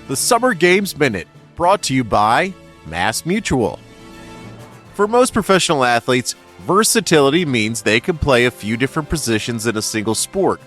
The Summer Games Minute, brought to you by Mass Mutual. For most professional athletes, versatility means they can play a few different positions in a single sport.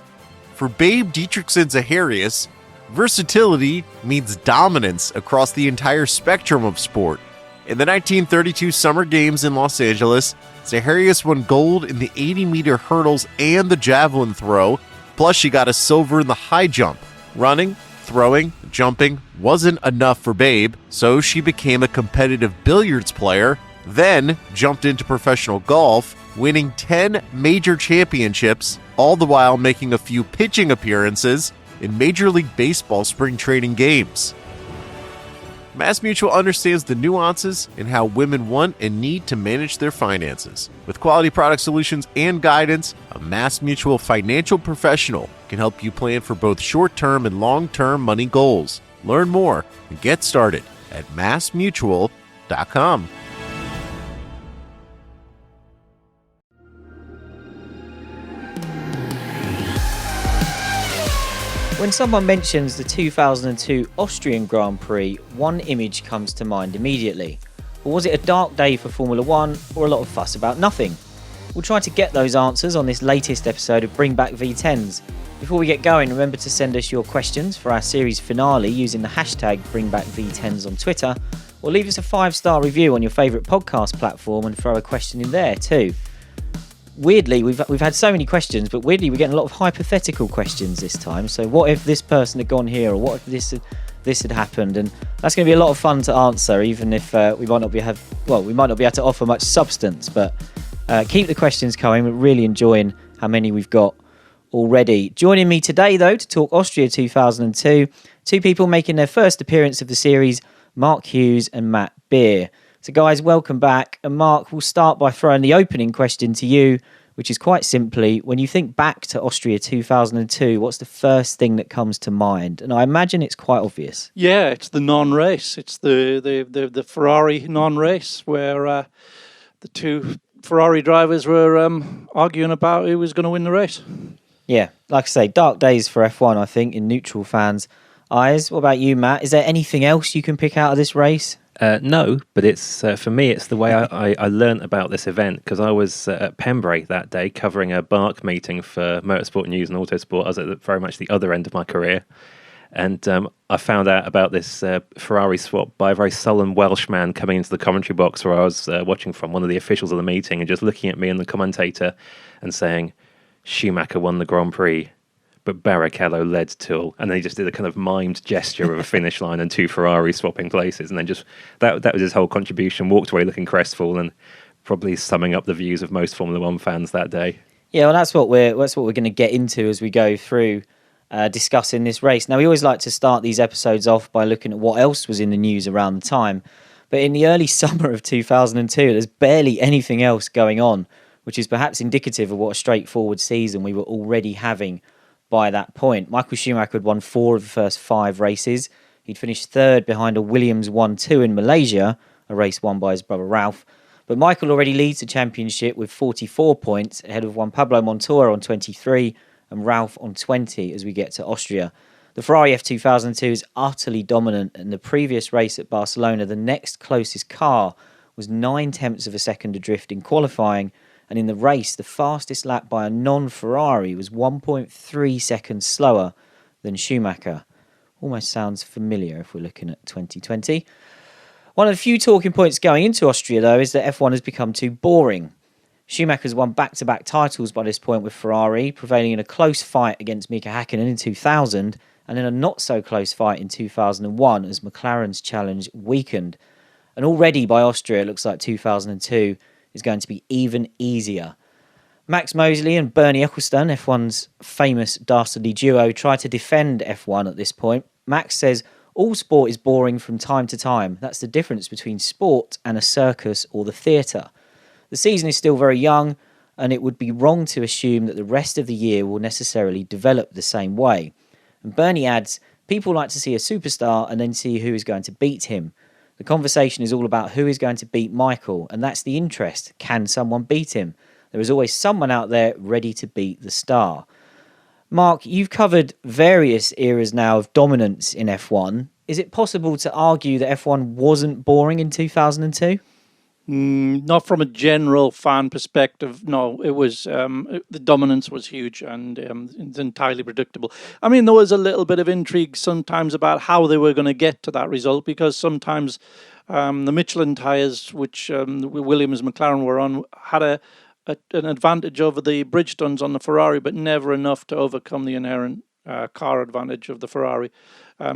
For Babe Dietrichson-Zaharias, versatility means dominance across the entire spectrum of sport. In the 1932 Summer Games in Los Angeles, Zaharias won gold in the 80-meter hurdles and the javelin throw, plus she got a silver in the high jump. Running, throwing, jumping wasn't enough for Babe, so she became a competitive billiards player, then jumped into professional golf, winning 10 major championships, all the while making a few pitching appearances in Major League Baseball spring training games. MassMutual understands the nuances in how women want and need to manage their finances. With quality product solutions and guidance, a MassMutual financial professional can help you plan for both short-term and long-term money goals. Learn more and get started at massmutual.com. When someone mentions the 2002 Austrian Grand Prix, one image comes to mind immediately. But was it a dark day for Formula One or a lot of fuss about nothing? We'll try to get those answers on this latest episode of Bring Back V10s. Before we get going, remember to send us your questions for our series finale using the hashtag BringBackV10s on Twitter, or leave us a 5-star review on your favourite podcast platform and throw a question in there too. Weirdly, we've had so many questions, but weirdly we're getting a lot of hypothetical questions this time. So what if this person had gone here, or what if this had happened? And that's going to be a lot of fun to answer, even if we might not be able to offer much substance. But keep the questions coming. We're really enjoying how many we've got already. Joining me today, though, to talk Austria 2002, two people making their first appearance of the series, Mark Hughes and Matt Beer. So guys, welcome back. And Mark, we'll start by throwing the opening question to you, which is quite simply, when you think back to Austria 2002, what's the first thing that comes to mind? And I imagine it's quite obvious. Yeah, it's the non-race. It's the Ferrari non-race where the two Ferrari drivers were arguing about who was going to win the race. Yeah, like I say, dark days for F1, I think, in neutral fans' eyes. What about you, Matt? Is there anything else you can pick out of this race? No, but it's for me, it's the way I learnt about this event, because I was at Pembrey that day covering a BARC meeting for Motorsport News and Autosport. I was at very much the other end of my career, and I found out about this Ferrari swap by a very sullen Welshman coming into the commentary box where I was watching from, one of the officials of the meeting, and just looking at me and the commentator and saying, Schumacher won the Grand Prix, but Barrichello led till, and then he just did a kind of mimed gesture of a finish line and two Ferraris swapping places, and then just that was his whole contribution. Walked away looking crestfallen, probably summing up the views of most Formula One fans that day. Yeah, well, that's what we're going to get into as we go through discussing this race. Now, we always like to start these episodes off by looking at what else was in the news around the time, but in the early summer of 2002, there's barely anything else going on, which is perhaps indicative of what a straightforward season we were already having by that point. Michael Schumacher had won 4 of the first 5 races. He'd finished third behind a Williams 1-2 in Malaysia, a race won by his brother Ralph. But Michael already leads the championship with 44 points, ahead of Juan Pablo Montoya on 23 and Ralph on 20 as we get to Austria. The Ferrari F2002 is utterly dominant, and the previous race at Barcelona, the next closest car was 9/10 of a second adrift in qualifying, and in the race, the fastest lap by a non-Ferrari was 1.3 seconds slower than Schumacher. Almost sounds familiar if we're looking at 2020. One of the few talking points going into Austria, though, is that F1 has become too boring. Schumacher's won back-to-back titles by this point with Ferrari, prevailing in a close fight against Mika Häkkinen in 2000, and in a not-so-close fight in 2001 as McLaren's challenge weakened. And already by Austria, it looks like 2002 is going to be even easier. Max Mosley and Bernie Ecclestone, F1's famous dastardly duo, try to defend F1 at this point. Max says, all sport is boring from time to time. That's the difference between sport and a circus or the theatre. The season is still very young, and it would be wrong to assume that the rest of the year will necessarily develop the same way. And Bernie adds, people like to see a superstar and then see who is going to beat him. The conversation is all about who is going to beat Michael, and that's the interest. Can someone beat him? There is always someone out there ready to beat the star. Mark, you've covered various eras now of dominance in F1. Is it possible to argue that F1 wasn't boring in 2002? Not from a general fan perspective. No, it was the dominance was huge and it's entirely predictable. I mean, there was a little bit of intrigue sometimes about how they were going to get to that result, because sometimes the Michelin tyres, which Williams and McLaren were on, had an advantage over the Bridgestones on the Ferrari, but never enough to overcome the inherent car advantage of the Ferrari.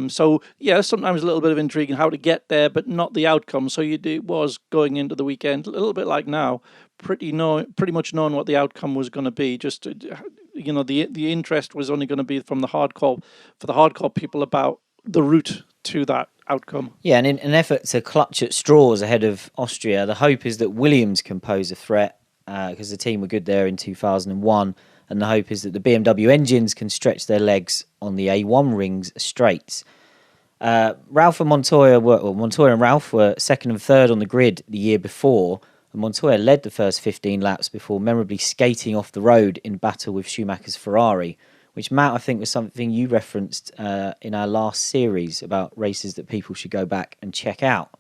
So yeah, sometimes a little bit of intrigue in how to get there, but not the outcome. So it was going into the weekend a little bit like now, pretty much knowing what the outcome was going to be. Just the interest was only going to be from the hardcore people about the route to that outcome. Yeah, and in an effort to clutch at straws ahead of Austria, the hope is that Williams can pose a threat because the team were good there in 2001. And the hope is that the BMW engines can stretch their legs on the A1 rings straights. Montoya and Ralph were second and third on the grid the year before, and Montoya led the first 15 laps before memorably skating off the road in battle with Schumacher's Ferrari, which, Matt, I think was something you referenced in our last series about races that people should go back and check out.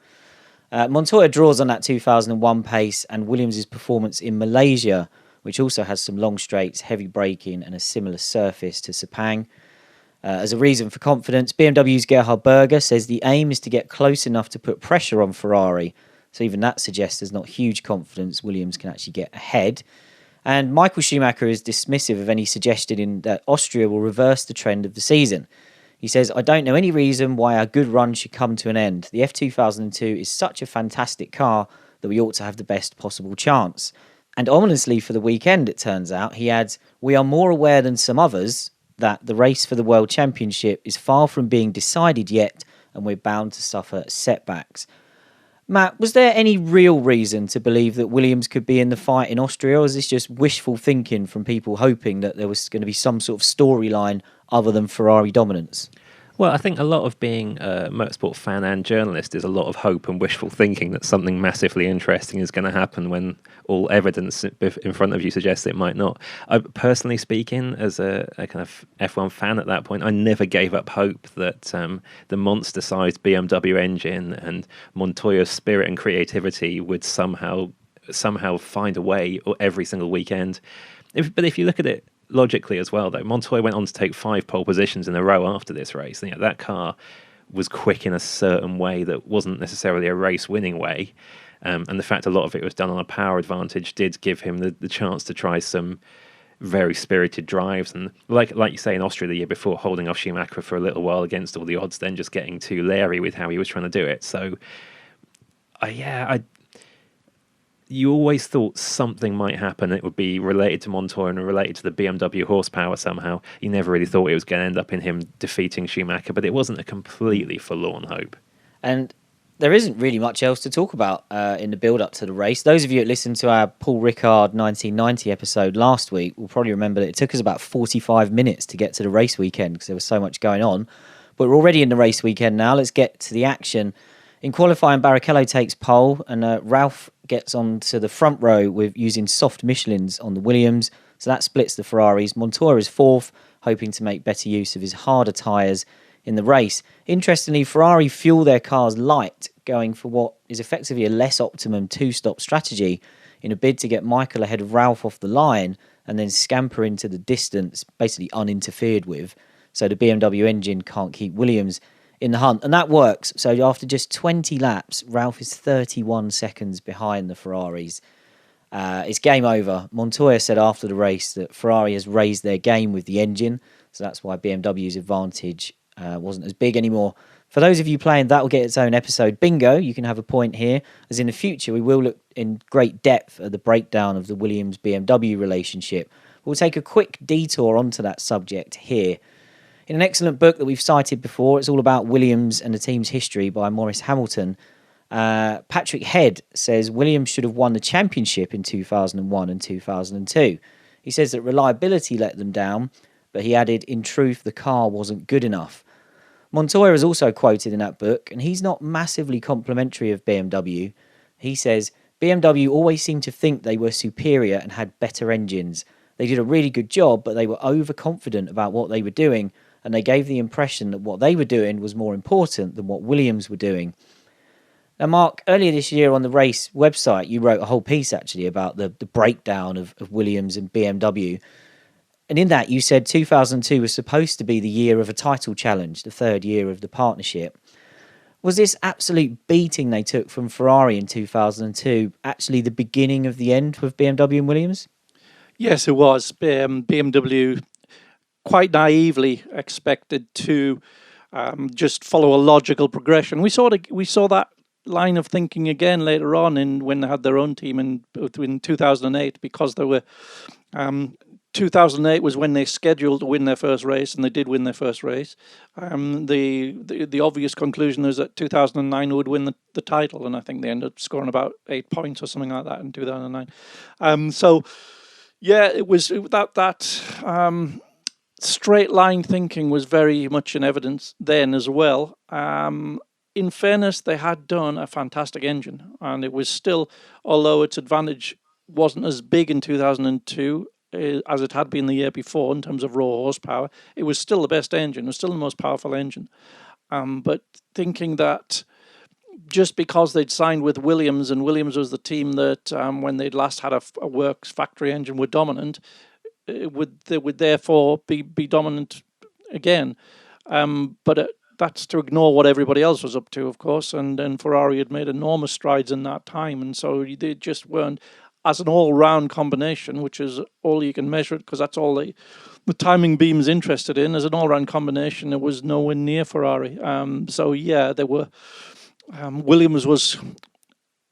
Montoya draws on that 2001 pace and Williams' performance in Malaysia, which also has some long straights, heavy braking, and a similar surface to Sepang. As a reason for confidence, BMW's Gerhard Berger says the aim is to get close enough to put pressure on Ferrari. So even that suggests there's not huge confidence Williams can actually get ahead. And Michael Schumacher is dismissive of any suggestion that Austria will reverse the trend of the season. He says, "I don't know any reason why our good run should come to an end. The F2002 is such a fantastic car that we ought to have the best possible chance." And ominously for the weekend, it turns out, he adds, "We are more aware than some others that the race for the World Championship is far from being decided yet, and we're bound to suffer setbacks." Matt, was there any real reason to believe that Williams could be in the fight in Austria, or is this just wishful thinking from people hoping that there was going to be some sort of storyline other than Ferrari dominance? Well, I think a lot of being a motorsport fan and journalist is a lot of hope and wishful thinking that something massively interesting is going to happen when all evidence in front of you suggests it might not. Personally speaking, as a kind of F1 fan at that point, I never gave up hope that the monster-sized BMW engine and Montoya's spirit and creativity would somehow find a way every single weekend. But if you look at it logically as well, though, Montoya went on to take 5 pole positions in a row after this race. And, that car was quick in a certain way that wasn't necessarily a race-winning way. And the fact a lot of it was done on a power advantage did give him the chance to try some very spirited drives. And like you say, in Austria the year before, holding off Schumacher for a little while against all the odds, then just getting too leery with how he was trying to do it. So, you always thought something might happen. It would be related to Montoya and related to the BMW horsepower somehow. You never really thought it was going to end up in him defeating Schumacher, but it wasn't a completely forlorn hope. And there isn't really much else to talk about in the build-up to the race. Those of you that listened to our Paul Ricard 1990 episode last week will probably remember that it took us about 45 minutes to get to the race weekend because there was so much going on. But we're already in the race weekend now. Let's get to the action. In qualifying, Barrichello takes pole and Ralph gets onto the front row with using soft Michelins on the Williams. So that splits the Ferraris. Montoya is fourth, hoping to make better use of his harder tyres in the race. Interestingly, Ferrari fuel their cars light, going for what is effectively a less optimum two-stop strategy in a bid to get Michael ahead of Ralph off the line and then scamper into the distance, basically uninterfered with, so the BMW engine can't keep Williams in the hunt. And that works. So after just 20 laps, Ralph is 31 seconds behind the Ferraris. It's game over. Montoya said after the race that Ferrari has raised their game with the engine, so that's why BMW's advantage wasn't as big anymore. For those of you playing, that will get its own episode. Bingo, you can have a point here, as in the future we will look in great depth at the breakdown of the Williams-BMW relationship. We'll take a quick detour onto that subject here. In an excellent book that we've cited before, it's all about Williams and the team's history by Maurice Hamilton. Patrick Head says Williams should have won the championship in 2001 and 2002. He says that reliability let them down, but he added, in truth, the car wasn't good enough. Montoya is also quoted in that book, and he's not massively complimentary of BMW. He says, BMW always seemed to think they were superior and had better engines. They did a really good job, but they were overconfident about what they were doing, and they gave the impression that what they were doing was more important than what Williams were doing. Now, Mark, earlier this year on the race website, you wrote a whole piece actually about the breakdown of Williams and BMW. And in that, you said 2002 was supposed to be the year of a title challenge, the third year of the partnership. Was this absolute beating they took from Ferrari in 2002 actually the beginning of the end with BMW and Williams? Yes, it was. BMW quite naively expected to just follow a logical progression. We saw that line of thinking again later on when they had their own team in 2008, because there were 2008 was when they scheduled to win their first race, and they did win their first race. The obvious conclusion is that 2009 would win the title, and I think they ended up scoring about 8 points or something like that in 2009. So yeah, it was that straight line thinking was very much in evidence then as well. In fairness, they had done a fantastic engine, and it was still, although its advantage wasn't as big in 2002 as it had been the year before in terms of raw horsepower, it was still the best engine. It was still the most powerful engine. But thinking that just because they'd signed with Williams, and Williams was the team that when they'd last had a works factory engine were dominant, they would therefore be dominant again. But that's to ignore what everybody else was up to, of course, and Ferrari had made enormous strides in that time, and so they just weren't, as an all-round combination, which is all you can measure it, because that's all the timing beam's interested in. As an all-round combination, it was nowhere near Ferrari. So yeah, there were Williams was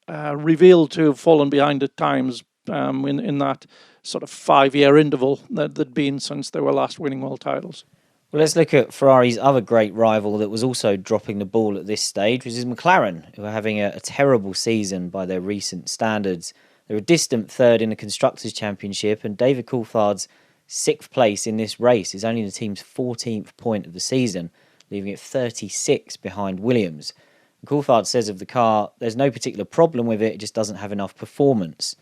revealed to have fallen behind at times in that sort of 5-year interval that there'd been since they were last winning world titles. Well, let's look at Ferrari's other great rival that was also dropping the ball at this stage, which is McLaren, who are having a terrible season by their recent standards. They're a distant third in the Constructors' Championship, and David Coulthard's 6th place in this race is only the team's 14th point of the season, leaving it 36 behind Williams. And Coulthard says of the car, there's no particular problem with it just doesn't have enough performance.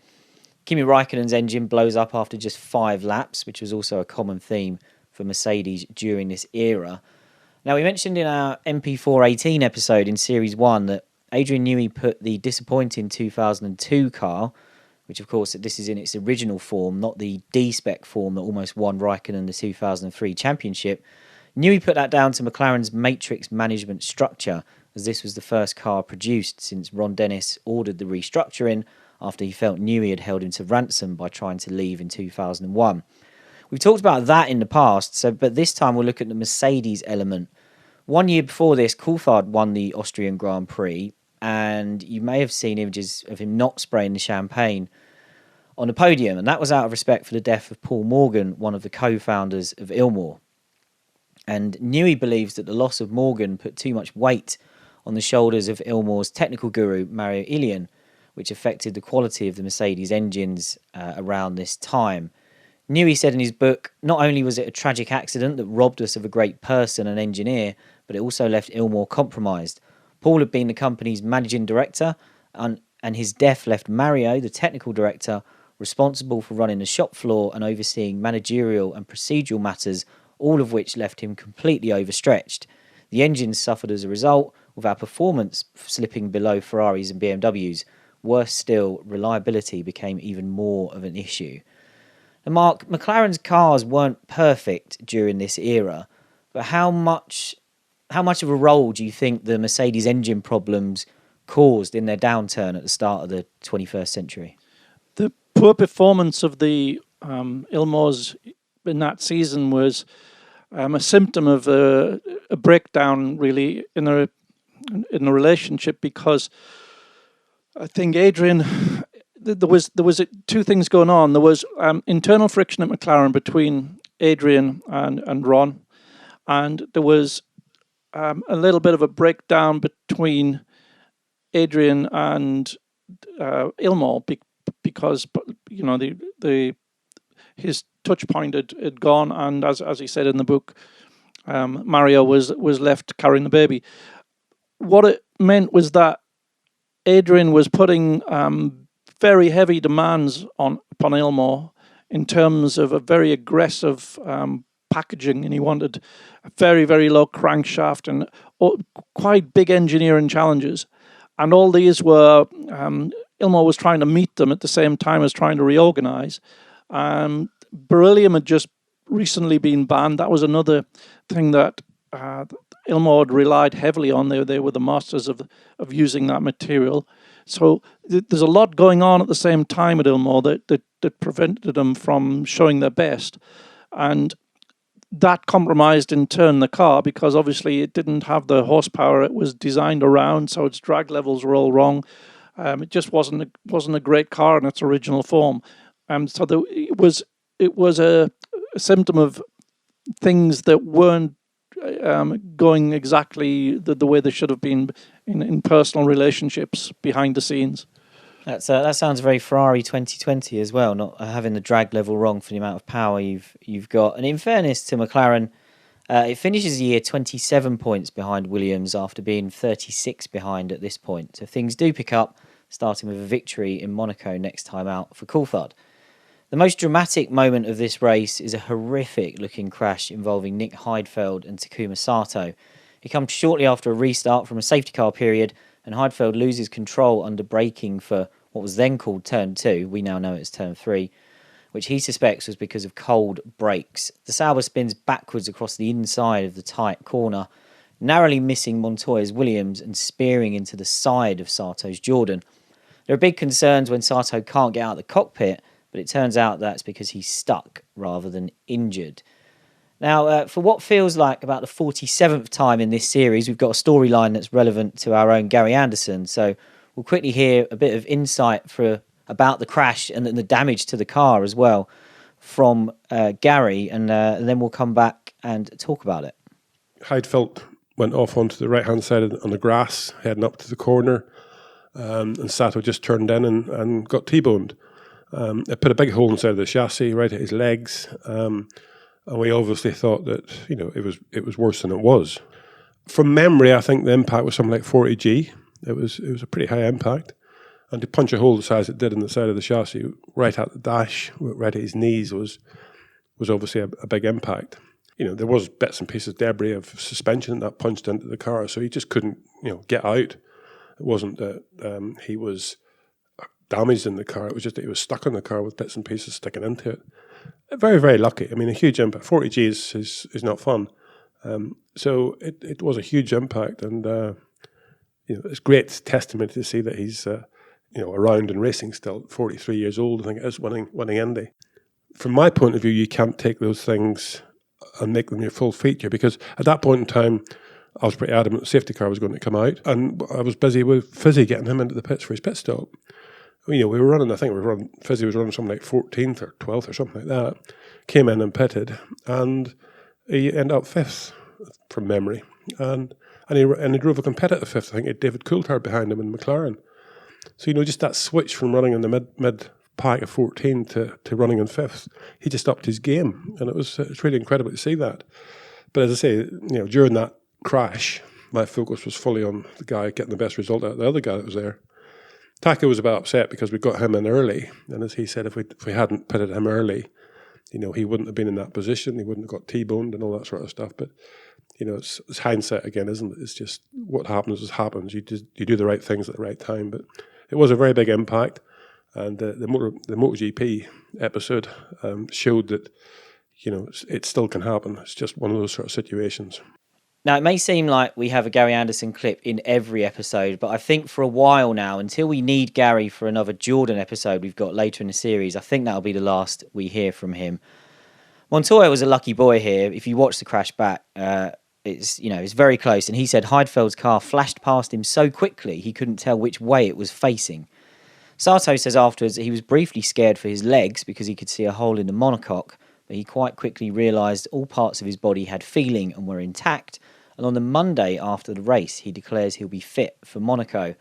Kimi Raikkonen's engine blows up after just 5 laps, which was also a common theme for Mercedes during this era. Now, we mentioned in our MP418 episode in Series 1 that Adrian Newey put the disappointing 2002 car, which of course this is in its original form, not the D-spec form that almost won Raikkonen the 2003 championship. Newey put that down to McLaren's matrix management structure, as this was the first car produced since Ron Dennis ordered the restructuring after he felt Newey had held him to ransom by trying to leave in 2001. We've talked about that in the past, but this time we'll look at the Mercedes element. 1 year before this, Coulthard won the Austrian Grand Prix, and you may have seen images of him not spraying the champagne on the podium, and that was out of respect for the death of Paul Morgan, one of the co-founders of Ilmor. And Newey believes that the loss of Morgan put too much weight on the shoulders of Ilmor's technical guru, Mario Ilian, which affected the quality of the Mercedes engines around this time. Newey said in his book, not only was it a tragic accident that robbed us of a great person and engineer, but it also left Ilmor compromised. Paul had been the company's managing director, and his death left Mario, the technical director, responsible for running the shop floor and overseeing managerial and procedural matters, all of which left him completely overstretched. The engines suffered as a result, with our performance slipping below Ferraris and BMWs. Worse still, reliability became even more of an issue. And Mark, McLaren's cars weren't perfect during this era, but how much of a role do you think the Mercedes engine problems caused in their downturn at the start of the 21st century? The poor performance of the Ilmors in that season was a symptom of a breakdown, really, in the relationship, because I think Adrian, there was two things going on. There was internal friction at McLaren between Adrian and Ron, and there was a little bit of a breakdown between Adrian and Ilmor because his touch point had gone, and as he said in the book, Mario was left carrying the baby. What it meant was that Adrian was putting very heavy demands upon Ilmor in terms of a very aggressive packaging, and he wanted a very, very low crankshaft, and quite big engineering challenges. And all these were, Ilmor was trying to meet them at the same time as trying to reorganize. Beryllium had just recently been banned. That was another thing that Ilmor had relied heavily on. They were the masters of using that material. So there's a lot going on at the same time at Ilmor that prevented them from showing their best. And that compromised in turn the car, because obviously it didn't have the horsepower it was designed around, so its drag levels were all wrong. It just wasn't a great car in its original form. So it was a symptom of things that weren't going exactly the way they should have been in personal relationships behind the scenes. That sounds very Ferrari 2020 as well, not having the drag level wrong for the amount of power you've got. And in fairness to McLaren, it finishes the year 27 points behind Williams after being 36 behind at this point. So things do pick up, starting with a victory in Monaco next time out for Coulthard. The most dramatic moment of this race is a horrific-looking crash involving Nick Heidfeld and Takuma Sato. It comes shortly after a restart from a safety car period, and Heidfeld loses control under braking for what was then called Turn 2, we now know it's Turn 3, which he suspects was because of cold brakes. The Sauber spins backwards across the inside of the tight corner, narrowly missing Montoya's Williams and spearing into the side of Sato's Jordan. There are big concerns when Sato can't get out of the cockpit, but it turns out that's because he's stuck rather than injured. Now, for what feels like about the 47th time in this series, we've got a storyline that's relevant to our own Gary Anderson. So we'll quickly hear a bit of insight about the crash and the damage to the car as well from Gary, and then we'll come back and talk about it. Heidfeld went off onto the right-hand side on the grass, heading up to the corner, and Sato just turned in and got T-boned. It put a big hole inside the chassis, right at his legs. And we obviously thought that, it was worse than it was. From memory, I think the impact was something like 40G. It was a pretty high impact. And to punch a hole the size it did in the side of the chassis, right at the dash, right at his knees, was obviously a big impact. There was bits and pieces, debris of suspension that punched into the car, so he just couldn't, get out. It wasn't that he was damaged in the car, it was just that he was stuck in the car with bits and pieces sticking into it. Very, very lucky. I mean, a huge impact. 40G is not fun. So it was a huge impact, and it's great testimony to see that he's around and racing still. 43 years old, I think it is, winning Indy. From my point of view, you can't take those things and make them your full feature, because at that point in time, I was pretty adamant the safety car was going to come out, and I was busy with Fizzy getting him into the pits for his pit stop. We were running, Fizzy was running something like 14th or 12th or something like that. Came in and pitted, and he ended up 5th from memory. And he drove a competitive 5th. I think he had David Coulthard behind him in McLaren. So, just that switch from running in the mid pack of 14 to running in 5th, he just upped his game. And it's really incredible to see that. But as I say, during that crash, my focus was fully on the guy getting the best result out of the other guy that was there. Taka was a bit upset because we got him in early, and as he said, if we hadn't pitted him early, he wouldn't have been in that position. He wouldn't have got T-boned and all that sort of stuff. But it's hindsight again, isn't it? It's just what happens. You do the right things at the right time. But it was a very big impact, and the MotoGP episode showed that it still can happen. It's just one of those sort of situations. Now, it may seem like we have a Gary Anderson clip in every episode, but I think for a while now, until we need Gary for another Jordan episode we've got later in the series, I think that'll be the last we hear from him. Montoya was a lucky boy here. If you watch the crash back, it's very close. And he said Heidfeld's car flashed past him so quickly he couldn't tell which way it was facing. Sato says afterwards that he was briefly scared for his legs because he could see a hole in the monocoque, but he quite quickly realised all parts of his body had feeling and were intact. And on the Monday after the race, he declares he'll be fit for Monaco.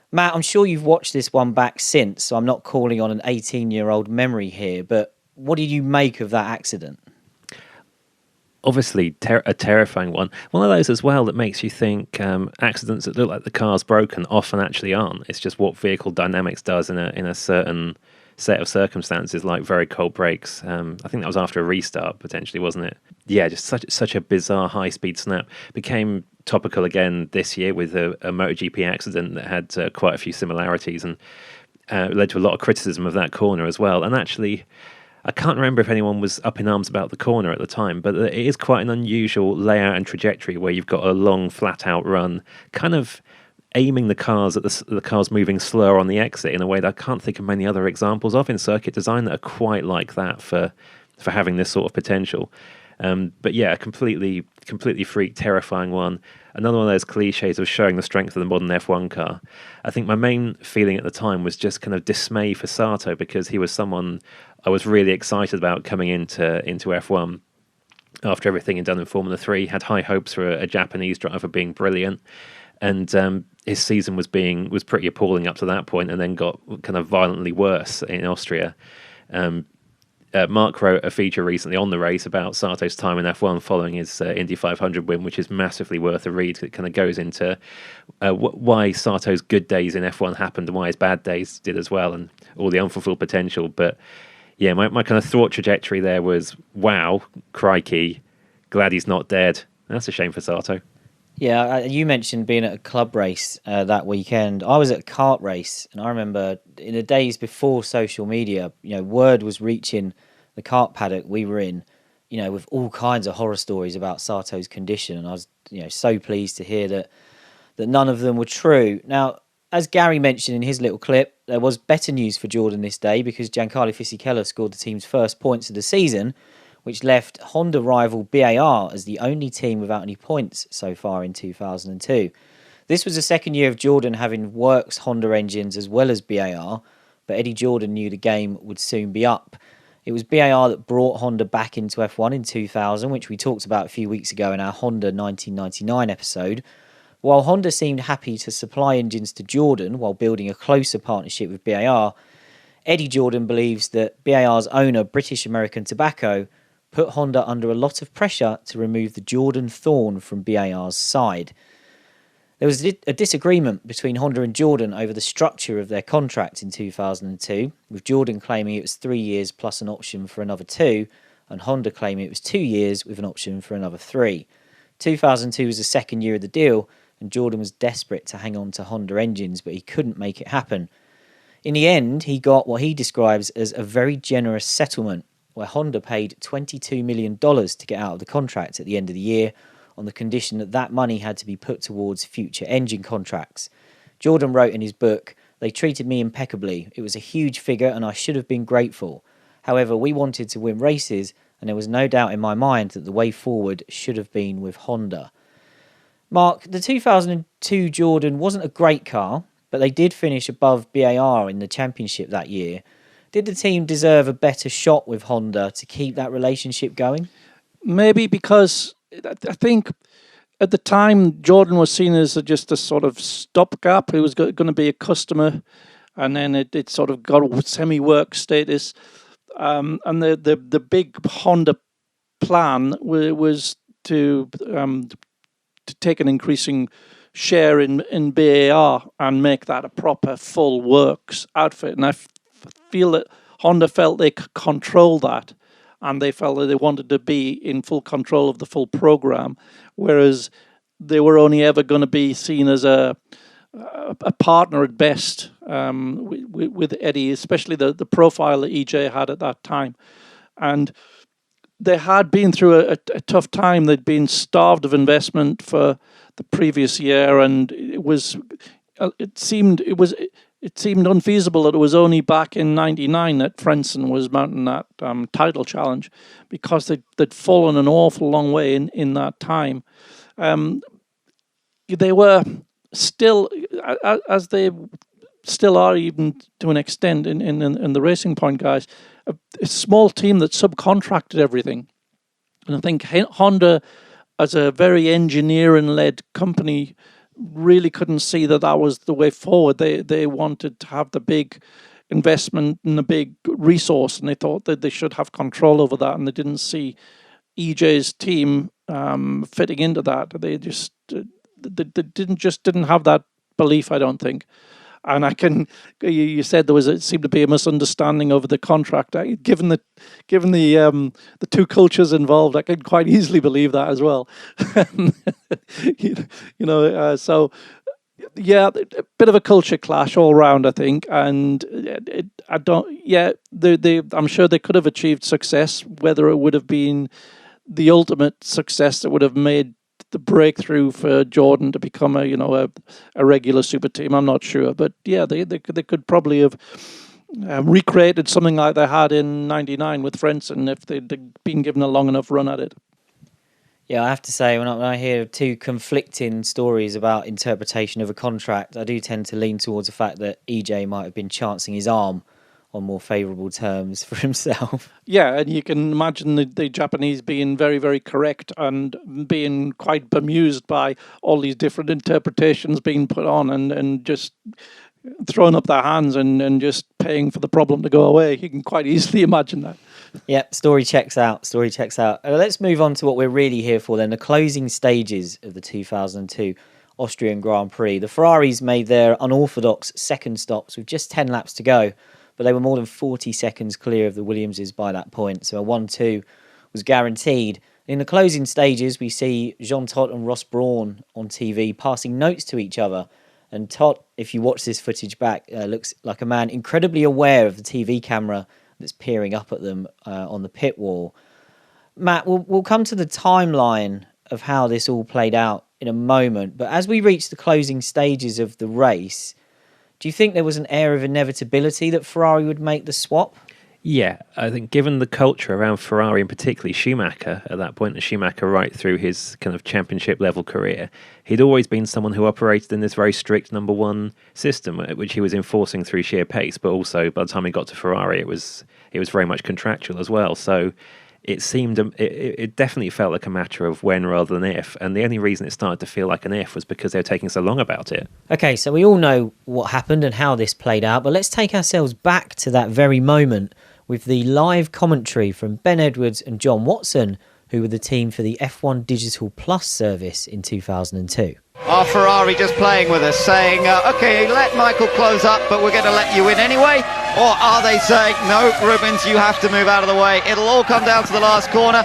Matt, I'm sure you've watched this one back since, so I'm not calling on an 18-year-old memory here, but what did you make of that accident? Obviously, a terrifying one. One of those as well that makes you think accidents that look like the car's broken often actually aren't. It's just what vehicle dynamics does in a certain set of circumstances, like very cold brakes. I think that was after a restart, potentially, wasn't it? Yeah, just such a bizarre high-speed snap. Became topical again this year with a MotoGP accident that had quite a few similarities, and led to a lot of criticism of that corner as well. And actually, I can't remember if anyone was up in arms about the corner at the time, but it is quite an unusual layout and trajectory where you've got a long, flat-out run, kind of aiming the cars at the cars moving slower on the exit in a way that I can't think of many other examples of in circuit design that are quite like that for having this sort of potential. But yeah, completely freak, terrifying one. Another one of those cliches of showing the strength of the modern F1 car. I think my main feeling at the time was just kind of dismay for Sato, because he was someone I was really excited about coming into F1 after everything he'd done in Formula 3. Had high hopes for a Japanese driver being brilliant, and his season was pretty appalling up to that point, and then got kind of violently worse in Austria. Mark wrote a feature recently on the race about Sato's time in F1 following his Indy 500 win, which is massively worth a read. It kind of goes into why Sato's good days in F1 happened and why his bad days did as well, and all the unfulfilled potential. But yeah, my kind of thought trajectory there was, wow, crikey, glad he's not dead. That's a shame for Sato. Yeah, you mentioned being at a club race that weekend. I was at a kart race, and I remember in the days before social media, word was reaching the kart paddock we were in, with all kinds of horror stories about Sato's condition, and I was, so pleased to hear that none of them were true. Now, as Gary mentioned in his little clip, there was better news for Jordan this day, because Giancarlo Fisichella scored the team's first points of the season, which left Honda rival BAR as the only team without any points so far in 2002. This was the second year of Jordan having works Honda engines as well as BAR, but Eddie Jordan knew the game would soon be up. It was BAR that brought Honda back into F1 in 2000, which we talked about a few weeks ago in our Honda 1999 episode. While Honda seemed happy to supply engines to Jordan while building a closer partnership with BAR, Eddie Jordan believes that BAR's owner, British American Tobacco, put Honda under a lot of pressure to remove the Jordan thorn from BAR's side. There was a disagreement between Honda and Jordan over the structure of their contract in 2002, with Jordan claiming it was 3 years plus an option for another 2, and Honda claiming it was 2 years with an option for another 3. 2002 was the second year of the deal, and Jordan was desperate to hang on to Honda engines, but he couldn't make it happen. In the end, he got what he describes as a very generous settlement, where Honda paid $22 million to get out of the contract at the end of the year, on the condition that money had to be put towards future engine contracts. Jordan wrote in his book, "They treated me impeccably. It was a huge figure and I should have been grateful. However, we wanted to win races, and there was no doubt in my mind that the way forward should have been with Honda." Mark, the 2002 Jordan wasn't a great car, but they did finish above BAR in the championship that year. Did the team deserve a better shot with Honda to keep that relationship going? Maybe because I think at the time Jordan was seen as just a sort of stopgap. He was going to be a customer, and then it sort of got a semi-work status. And the big Honda plan was to take an increasing share in BAR and make that a proper full works outfit. And I feel that Honda felt they could control that, and they felt that they wanted to be in full control of the full program, whereas they were only ever going to be seen as a partner at best with Eddie, especially the profile that EJ had at that time. And they had been through a tough time. They'd been starved of investment for the previous year, and it seemed unfeasible that it was only back in '99 that Frentzen was mounting that title challenge, because they'd fallen an awful long way in that time. They were still, as they still are even to an extent in the Racing Point guys, a small team that subcontracted everything. And I think Honda, as a very engineering-led company, really couldn't see that was the way forward. They wanted to have the big investment and the big resource, and they thought that they should have control over that, and they didn't see EJ's team fitting into that. They just didn't have that belief, I don't think. And you said it seemed to be a misunderstanding over the contract. Given the two cultures involved, I can quite easily believe that as well. So yeah, a bit of a culture clash all round, I think. And I'm sure they could have achieved success. Whether it would have been the ultimate success that would have made the breakthrough for Jordan to become a regular super team, I'm not sure. But yeah, they could probably have recreated something like they had in '99 with Frentzen if they'd been given a long enough run at it. Yeah, I have to say, when I hear two conflicting stories about interpretation of a contract, I do tend to lean towards the fact that EJ might have been chancing his arm on more favourable terms for himself. Yeah, and you can imagine the Japanese being very, very correct and being quite bemused by all these different interpretations being put on and just throwing up their hands and just paying for the problem to go away. You can quite easily imagine that. Yep, story checks out. Let's move on to what we're really here for then, the closing stages of the 2002 Austrian Grand Prix. The Ferraris made their unorthodox second stops with just 10 laps to go, but they were more than 40 seconds clear of the Williamses by that point, so a 1-2 was guaranteed. In the closing stages, we see Jean Todt and Ross Brawn on TV passing notes to each other, and Todt, if you watch this footage back, looks like a man incredibly aware of the TV camera that's peering up at them on the pit wall. Matt, we'll come to the timeline of how this all played out in a moment, but as we reach the closing stages of the race, do you think there was an air of inevitability that Ferrari would make the swap? Yeah, I think given the culture around Ferrari and particularly Schumacher at that point, and Schumacher right through his kind of championship level career, he'd always been someone who operated in this very strict number one system, which he was enforcing through sheer pace, but also by the time he got to Ferrari, it was very much contractual as well. So it seemed, it definitely felt like a matter of when rather than if. And the only reason it started to feel like an if was because they were taking so long about it. Okay, so we all know what happened and how this played out, but let's take ourselves back to that very moment with the live commentary from Ben Edwards and John Watson, who were the team for the F1 Digital Plus service in 2002. Are Ferrari just playing with us, saying, OK, let Michael close up, but we're going to let you in anyway? Or are they saying, no, Rubens, you have to move out of the way. It'll all come down to the last corner.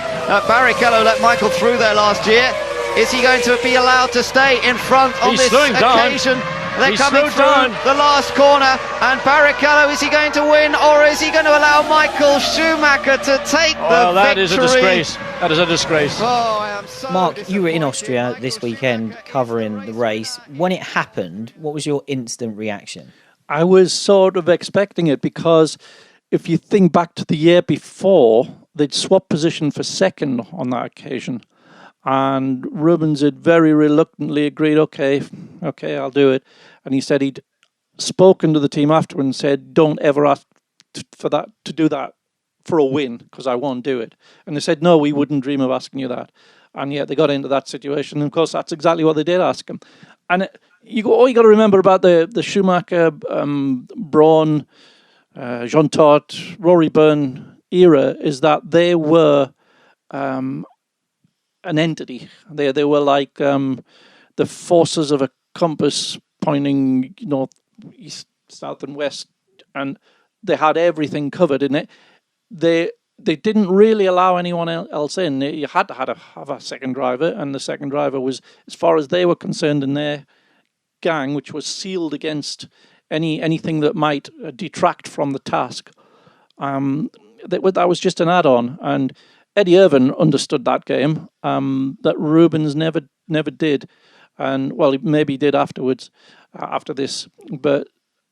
Barrichello let Michael through there last year. Is he going to be allowed to stay in front on this occasion? They're coming through the last corner, and Barrichello, is he going to win, or is he going to allow Michael Schumacher to take the victory? That is a disgrace. That is a disgrace. Oh, I am so Mark, you were in Austria this weekend covering the race. When it happened, what was your instant reaction? I was sort of expecting it, because if you think back to the year before, they'd swapped position for second on that occasion. And Rubens had very reluctantly agreed, okay, I'll do it. And he said he'd spoken to the team afterwards and said, don't ever ask to do that for a win, because I won't do it. And they said, no, we wouldn't dream of asking you that. And yet they got into that situation. And of course, that's exactly what they did ask him. And all you got to remember about the Schumacher, Brawn, Jean Todt, Rory Byrne era is that they were an entity. They were like the forces of a compass pointing north, east, south, and west, and they had everything covered in it. They didn't really allow anyone else in. You had to have a second driver, and the second driver was, as far as they were concerned, in their gang, which was sealed against anything that might detract from the task. That was just an add-on, and Eddie Irvine understood that game that Rubens never did, and well, maybe he did afterwards, after this, but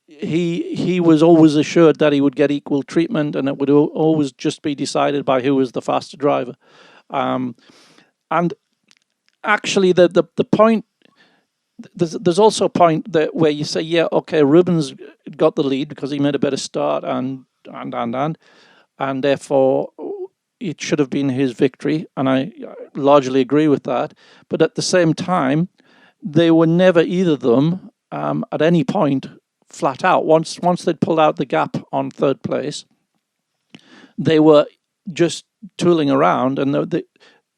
he was always assured that he would get equal treatment, and it would always just be decided by who was the faster driver. And actually, the point, there's also a point that where you say, yeah, okay, Rubens got the lead because he made a better start, and therefore it should have been his victory, and I largely agree with that. But at the same time, they were never, either of them, at any point, flat out. Once they'd pulled out the gap on third place, they were just tooling around, and the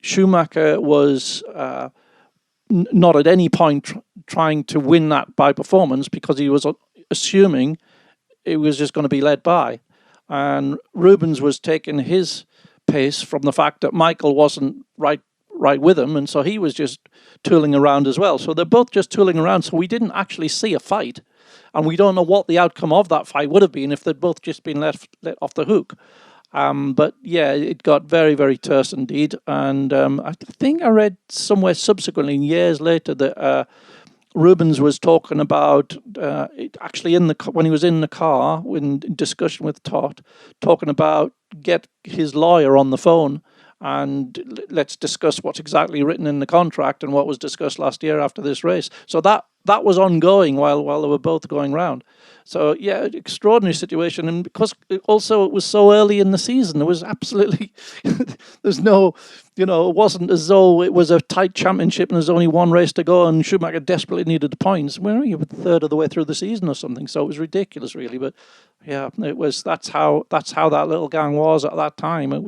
Schumacher was not at any point trying to win that by performance, because he was assuming it was just going to be led by. And Rubens was taking his pace from the fact that Michael wasn't right with him, and so he was just tooling around as well. So they're both just tooling around, so we didn't actually see a fight, and we don't know what the outcome of that fight would have been if they'd both just been let off the hook. But yeah, it got very, very terse indeed. And I think I read somewhere subsequently, years later, that Rubens was talking about it actually when he was in the car in discussion with Todt, talking about get his lawyer on the phone and let's discuss what's exactly written in the contract and what was discussed last year after this race. So that was ongoing while they were both going round. So yeah, extraordinary situation, and because it was so early in the season, there was absolutely there's no, it wasn't as though it was a tight championship and there's only one race to go and Schumacher desperately needed the points. Where are you, a third of the way through the season or something? So it was ridiculous, really. But yeah, that's how that little gang was at that time. It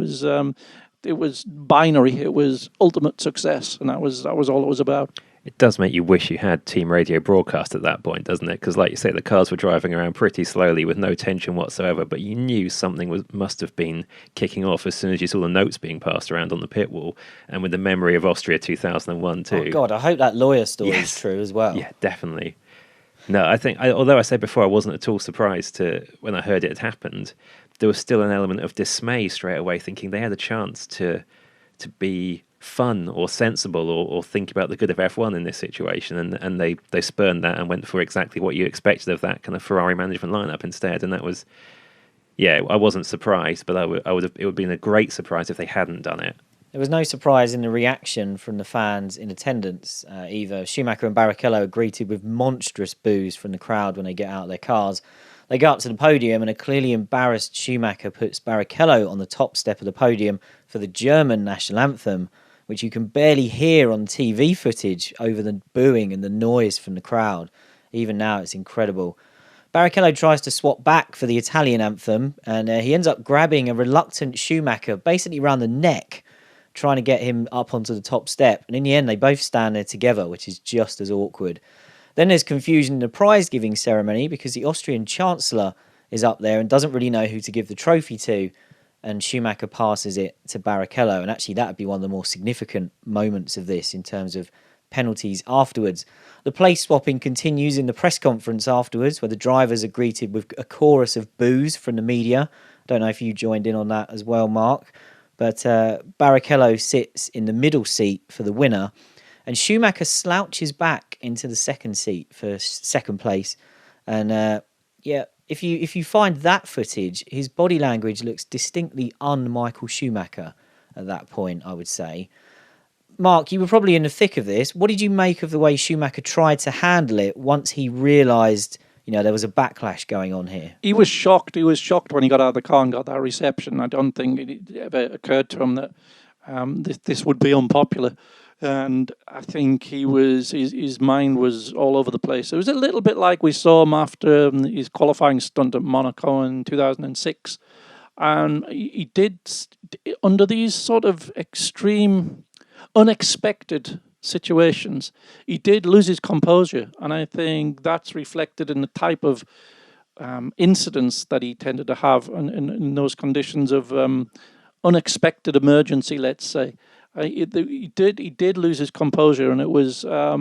was binary. It was ultimate success, and that was all it was about. It does make you wish you had team radio broadcast at that point, doesn't it? Because, like you say, the cars were driving around pretty slowly with no tension whatsoever, but you knew something must have been kicking off as soon as you saw the notes being passed around on the pit wall, and with the memory of Austria 2001 too. Oh God, I hope that lawyer story is true as well. Yeah, definitely. No, I think, although I said before I wasn't at all surprised when I heard it had happened, there was still an element of dismay straight away, thinking they had a chance to be fun or sensible or think about the good of F1 in this situation, and they spurned that and went for exactly what you expected of that kind of Ferrari management lineup instead. And that was, yeah, I wasn't surprised, but it would have been a great surprise if they hadn't done it. There was no surprise in the reaction from the fans in attendance either. Schumacher and Barrichello are greeted with monstrous boos from the crowd when they get out of their cars. They go up to the podium, and a clearly embarrassed Schumacher puts Barrichello on the top step of the podium for the German national anthem, which you can barely hear on TV footage over the booing and the noise from the crowd. Even now, it's incredible. Barrichello tries to swap back for the Italian anthem, and he ends up grabbing a reluctant Schumacher basically around the neck, trying to get him up onto the top step. And in the end, they both stand there together, which is just as awkward. Then there's confusion in the prize-giving ceremony because the Austrian Chancellor is up there and doesn't really know who to give the trophy to, and Schumacher passes it to Barrichello. And actually, that would be one of the more significant moments of this in terms of penalties afterwards. The place swapping continues in the press conference afterwards, where the drivers are greeted with a chorus of boos from the media. I don't know if you joined in on that as well, Mark. But Barrichello sits in the middle seat for the winner, and Schumacher slouches back into the second seat for second place. And if you find that footage, his body language looks distinctly un-Michael Schumacher at that point, I would say. Mark, you were probably in the thick of this. What did you make of the way Schumacher tried to handle it once he realised, there was a backlash going on here? He was shocked. He was shocked when he got out of the car and got that reception. I don't think it ever occurred to him that this would be unpopular. And I think his mind was all over the place. It was a little bit like we saw him after his qualifying stunt at Monaco in 2006. And he did, under these sort of extreme, unexpected situations, he did lose his composure. And I think that's reflected in the type of incidents that he tended to have in those conditions of unexpected emergency, let's say. He did lose his composure, and it was I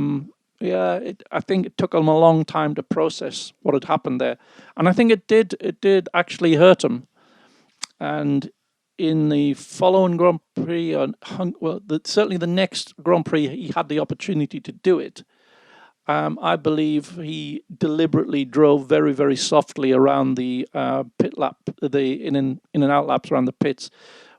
think it took him a long time to process what had happened there, and I think it did actually hurt him. And in the following Grand Prix, certainly the next Grand Prix, he had the opportunity to do it. I believe he deliberately drove very, very softly around the pit lap, the in and out laps around the pits,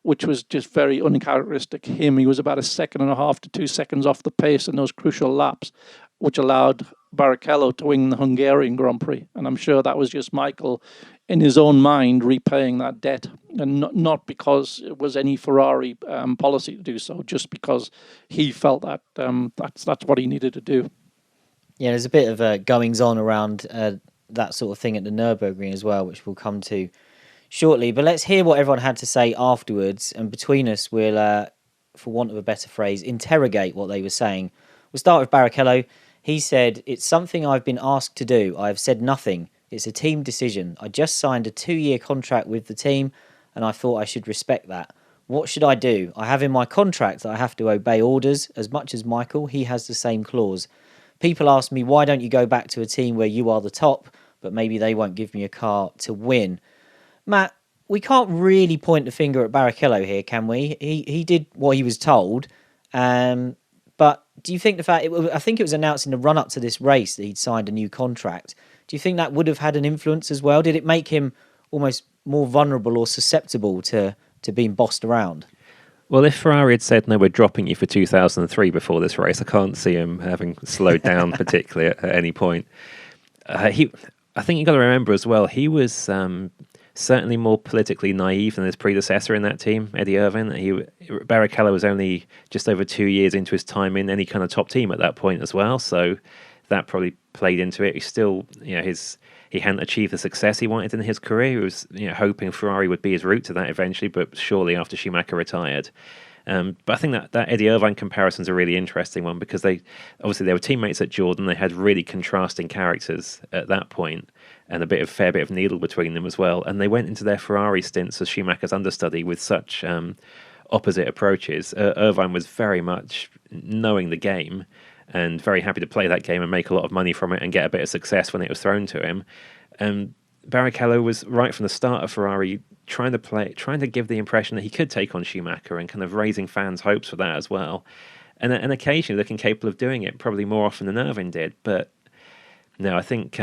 which was just very uncharacteristic him. He was about 1.5 seconds to 2 seconds off the pace in those crucial laps, which allowed Barrichello to win the Hungarian Grand Prix. And I'm sure that was just Michael, in his own mind, repaying that debt. And not because it was any Ferrari policy to do so, just because he felt that that's what he needed to do. Yeah, there's a bit of goings-on around that sort of thing at the Nürburgring as well, which we'll come to shortly. But let's hear what everyone had to say afterwards, and between us we'll, for want of a better phrase, interrogate what they were saying. We'll start with Barrichello. He said, "It's something I've been asked to do. I have said nothing. It's a team decision. I just signed a 2-year contract with the team, and I thought I should respect that. What should I do? I have in my contract that I have to obey orders. As much as Michael, he has the same clause. People ask me, why don't you go back to a team where you are the top, but maybe they won't give me a car to win? Matt, we can't really point the finger at Barrichello here, can we? He did what he was told. But do you think I think it was announced in the run-up to this race that he'd signed a new contract. Do you think that would have had an influence as well? Did it make him almost more vulnerable or susceptible to being bossed around? Well, if Ferrari had said, no, we're dropping you for 2003 before this race, I can't see him having slowed down particularly at any point. I think you've got to remember as well, he was certainly more politically naive than his predecessor in that team, Eddie Irvine. Barrichello was only just over 2 years into his time in any kind of top team at that point as well, so that probably played into it. He's still, he hadn't achieved the success he wanted in his career. He was, hoping Ferrari would be his route to that eventually, but surely after Schumacher retired. But I think that Eddie Irvine comparison is a really interesting one because they were teammates at Jordan. They had really contrasting characters at that point and a fair bit of needle between them as well. And they went into their Ferrari stints as Schumacher's understudy with such opposite approaches. Irvine was very much knowing the game and very happy to play that game and make a lot of money from it and get a bit of success when it was thrown to him. Barrichello was right from the start of Ferrari trying to give the impression that he could take on Schumacher and kind of raising fans' hopes for that as well. And occasionally looking capable of doing it, probably more often than Irvine did. But no, I think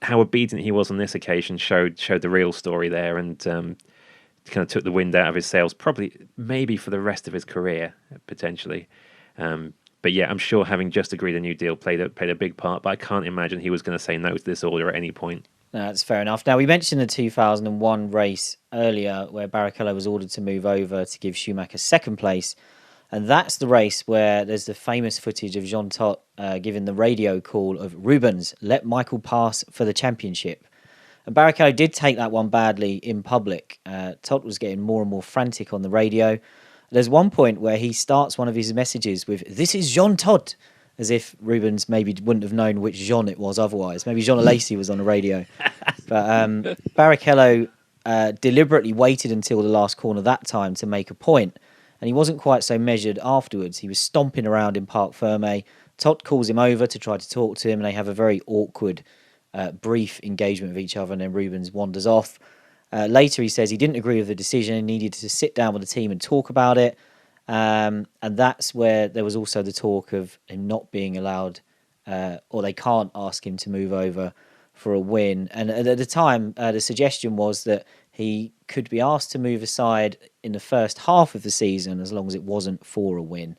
how obedient he was on this occasion showed the real story there and kind of took the wind out of his sails, maybe for the rest of his career, potentially. But yeah, I'm sure having just agreed a new deal played a big part, but I can't imagine he was going to say no to this order at any point. No, that's fair enough. Now, we mentioned the 2001 race earlier where Barrichello was ordered to move over to give Schumacher second place. And that's the race where there's the famous footage of Jean Todt giving the radio call of Rubens, let Michael pass for the championship. And Barrichello did take that one badly in public. Todt was getting more and more frantic on the radio. There's one point where he starts one of his messages with, "This is Jean Todt," as if Rubens maybe wouldn't have known which Jean it was otherwise. Maybe Jean Alesi was on the radio. But Barrichello deliberately waited until the last corner that time to make a point, and he wasn't quite so measured afterwards. He was stomping around in Parc Fermé. Todt calls him over to try to talk to him, and they have a very awkward, brief engagement with each other, and then Rubens wanders off. Later, he says he didn't agree with the decision and needed to sit down with the team and talk about it. And that's where there was also the talk of him not being allowed, or they can't ask him to move over for a win. And at the time, the suggestion was that he could be asked to move aside in the first half of the season as long as it wasn't for a win.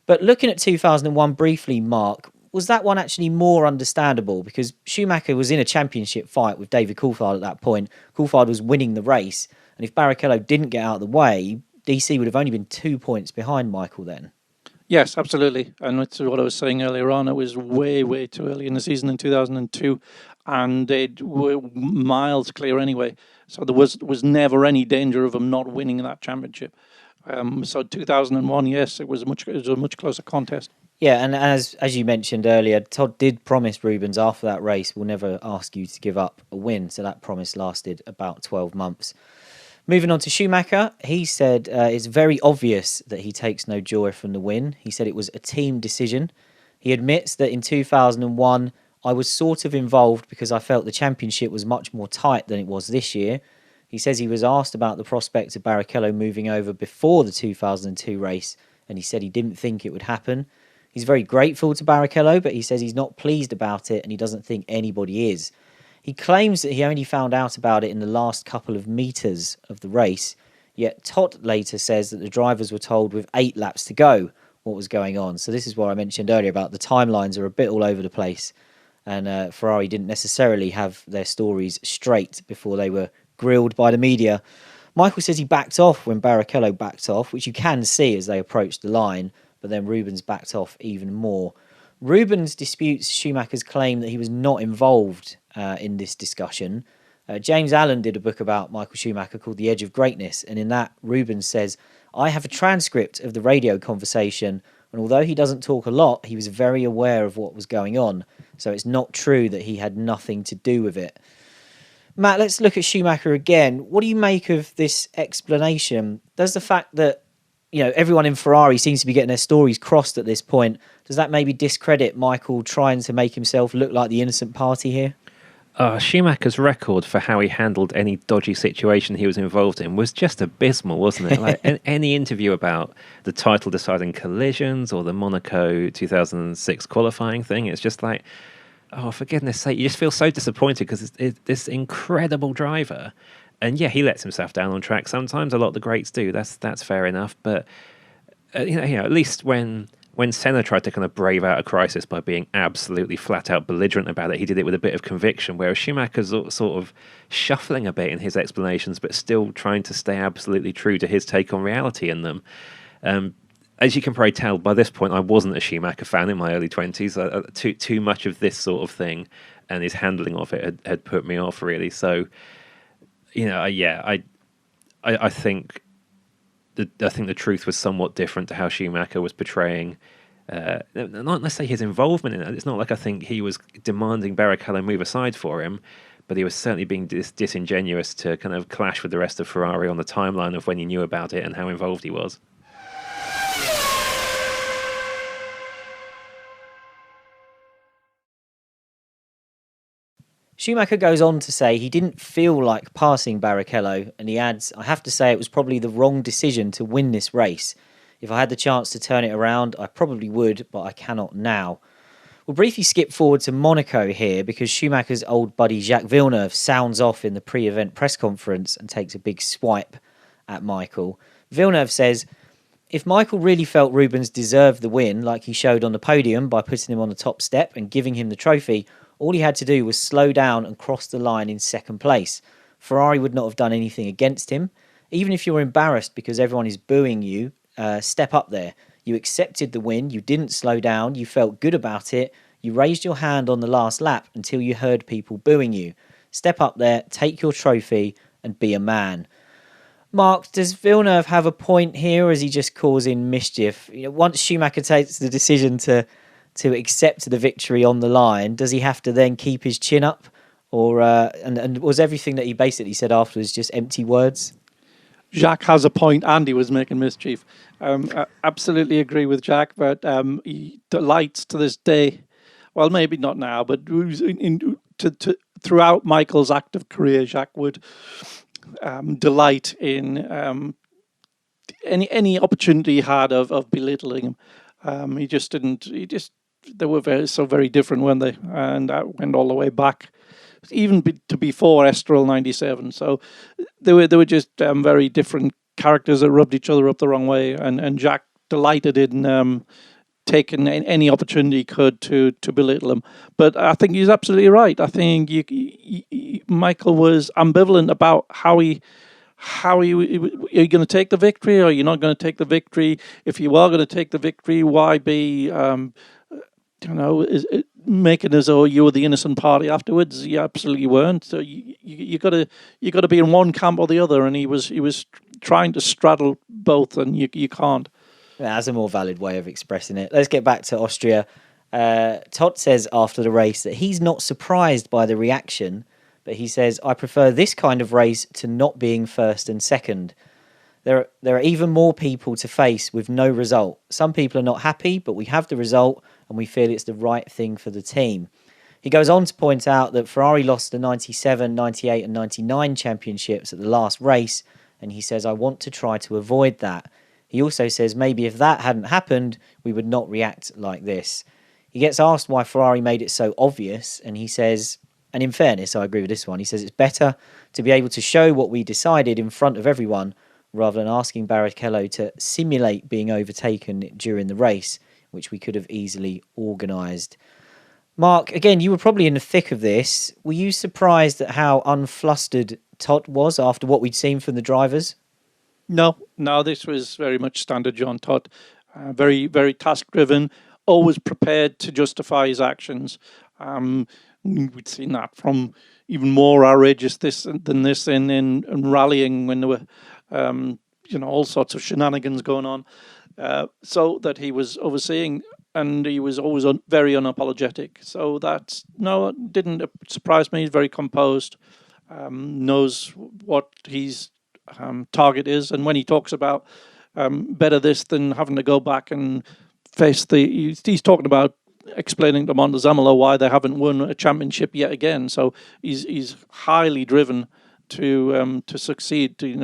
But looking at 2001 briefly, Mark, was that one actually more understandable? Because Schumacher was in a championship fight with David Coulthard at that point. Coulthard was winning the race. And if Barrichello didn't get out of the way, DC would have only been 2 points behind Michael then. Yes, absolutely. And that's what I was saying earlier on. It was way, way too early in the season in 2002. And they were miles clear anyway. So there was never any danger of him not winning that championship. So 2001, yes, it was a much closer contest. Yeah, and as you mentioned earlier, Todt did promise Rubens after that race, we'll never ask you to give up a win. So that promise lasted about 12 months. Moving on to Schumacher, he said it's very obvious that he takes no joy from the win. He said it was a team decision. He admits that in 2001, I was sort of involved because I felt the championship was much more tight than it was this year. He says he was asked about the prospect of Barrichello moving over before the 2002 race, and he said he didn't think it would happen. He's very grateful to Barrichello, but he says he's not pleased about it and he doesn't think anybody is. He claims that he only found out about it in the last couple of metres of the race, yet Todt later says that the drivers were told with 8 laps to go what was going on. So this is what I mentioned earlier about the timelines are a bit all over the place, and Ferrari didn't necessarily have their stories straight before they were grilled by the media. Michael says he backed off when Barrichello backed off, which you can see as they approached the line, but then Rubens backed off even more. Rubens disputes Schumacher's claim that he was not involved in this discussion. James Allen did a book about Michael Schumacher called The Edge of Greatness, and in that Rubens says, I have a transcript of the radio conversation And although he doesn't talk a lot, he was very aware of what was going on. So it's not true that he had nothing to do with it. Matt, let's look at Schumacher again. What do you make of this explanation? Does the fact that, everyone in Ferrari seems to be getting their stories crossed at this point, does that maybe discredit Michael trying to make himself look like the innocent party here? Schumacher's record for how he handled any dodgy situation he was involved in was just abysmal, wasn't it? Like any interview about the title deciding collisions or the Monaco 2006 qualifying thing, it's just like, oh, for goodness sake, you just feel so disappointed because it's this incredible driver. And yeah, he lets himself down on track sometimes. A lot of the greats do. That's fair enough. But at least when Senna tried to kind of brave out a crisis by being absolutely flat out belligerent about it, he did it with a bit of conviction, whereas Schumacher's sort of shuffling a bit in his explanations, but still trying to stay absolutely true to his take on reality in them. As you can probably tell, by this point, I wasn't a Schumacher fan in my early 20s. Too much of this sort of thing and his handling of it had put me off, really. So, I think the truth was somewhat different to how Schumacher was portraying, not necessarily his involvement in it. It's not like I think he was demanding Barrichello move aside for him, but he was certainly being disingenuous to kind of clash with the rest of Ferrari on the timeline of when he knew about it and how involved he was. Schumacher goes on to say he didn't feel like passing Barrichello, and he adds, I have to say it was probably the wrong decision to win this race. If I had the chance to turn it around, I probably would, but I cannot now. We'll briefly skip forward to Monaco here because Schumacher's old buddy Jacques Villeneuve sounds off in the pre-event press conference and takes a big swipe at Michael. Villeneuve says, if Michael really felt Rubens deserved the win, like he showed on the podium by putting him on the top step and giving him the trophy, all he had to do was slow down and cross the line in second place. Ferrari would not have done anything against him. Even if you're embarrassed because everyone is booing you, step up there. You accepted the win, you didn't slow down, you felt good about it, you raised your hand on the last lap until you heard people booing you. Step up there, take your trophy, and be a man. Mark, does Villeneuve have a point here, or is he just causing mischief? Once Schumacher takes the decision to accept the victory on the line, does he have to then keep his chin up? Or and was everything that he basically said afterwards just empty words? Jacques has a point, and he was making mischief. I absolutely agree with Jacques, but he delights to this day. Well, maybe not now, but throughout Michael's active career, Jacques would delight in any opportunity he had of belittling him. He just didn't. They were very different, weren't they? And that went all the way back, even to before Estoril '97. So they were just very different characters that rubbed each other up the wrong way. And Jacques delighted in taking any opportunity he could to belittle him. But I think he's absolutely right. I think Michael was ambivalent about how are you going to take the victory, or are you not going to take the victory? If you are going to take the victory, why be making as though you were the innocent party afterwards? You absolutely weren't. So you got to be in one camp or the other, and he was trying to straddle both, and you can't. That's a more valid way of expressing it. Let's get back to Austria. Todt says after the race that he's not surprised by the reaction, but he says, I prefer this kind of race to not being first and second. There are even more people to face with no result. Some people are not happy, but we have the result and we feel it's the right thing for the team. He goes on to point out that Ferrari lost the 97, 98 and 99 championships at the last race, and he says, I want to try to avoid that. He also says maybe if that hadn't happened, we would not react like this. He gets asked why Ferrari made it so obvious, and he says, and in fairness, I agree with this one, he says it's better to be able to show what we decided in front of everyone rather than asking Barrichello to simulate being overtaken during the race, which we could have easily organised. Mark, again, you were probably in the thick of this. Were you surprised at how unflustered Todt was after what we'd seen from the drivers? No, this was very much standard John Todt. Very, very task-driven, always prepared to justify his actions. We'd seen that from even more outrageous than this in rallying when there were all sorts of shenanigans going on. so that he was overseeing, and he was always very unapologetic. So it didn't surprise me. He's very composed, knows what his target is, and when he talks about better this than having to go back and face he's talking about explaining to Montezemolo why they haven't won a championship yet again. So he's highly driven to succeed. They're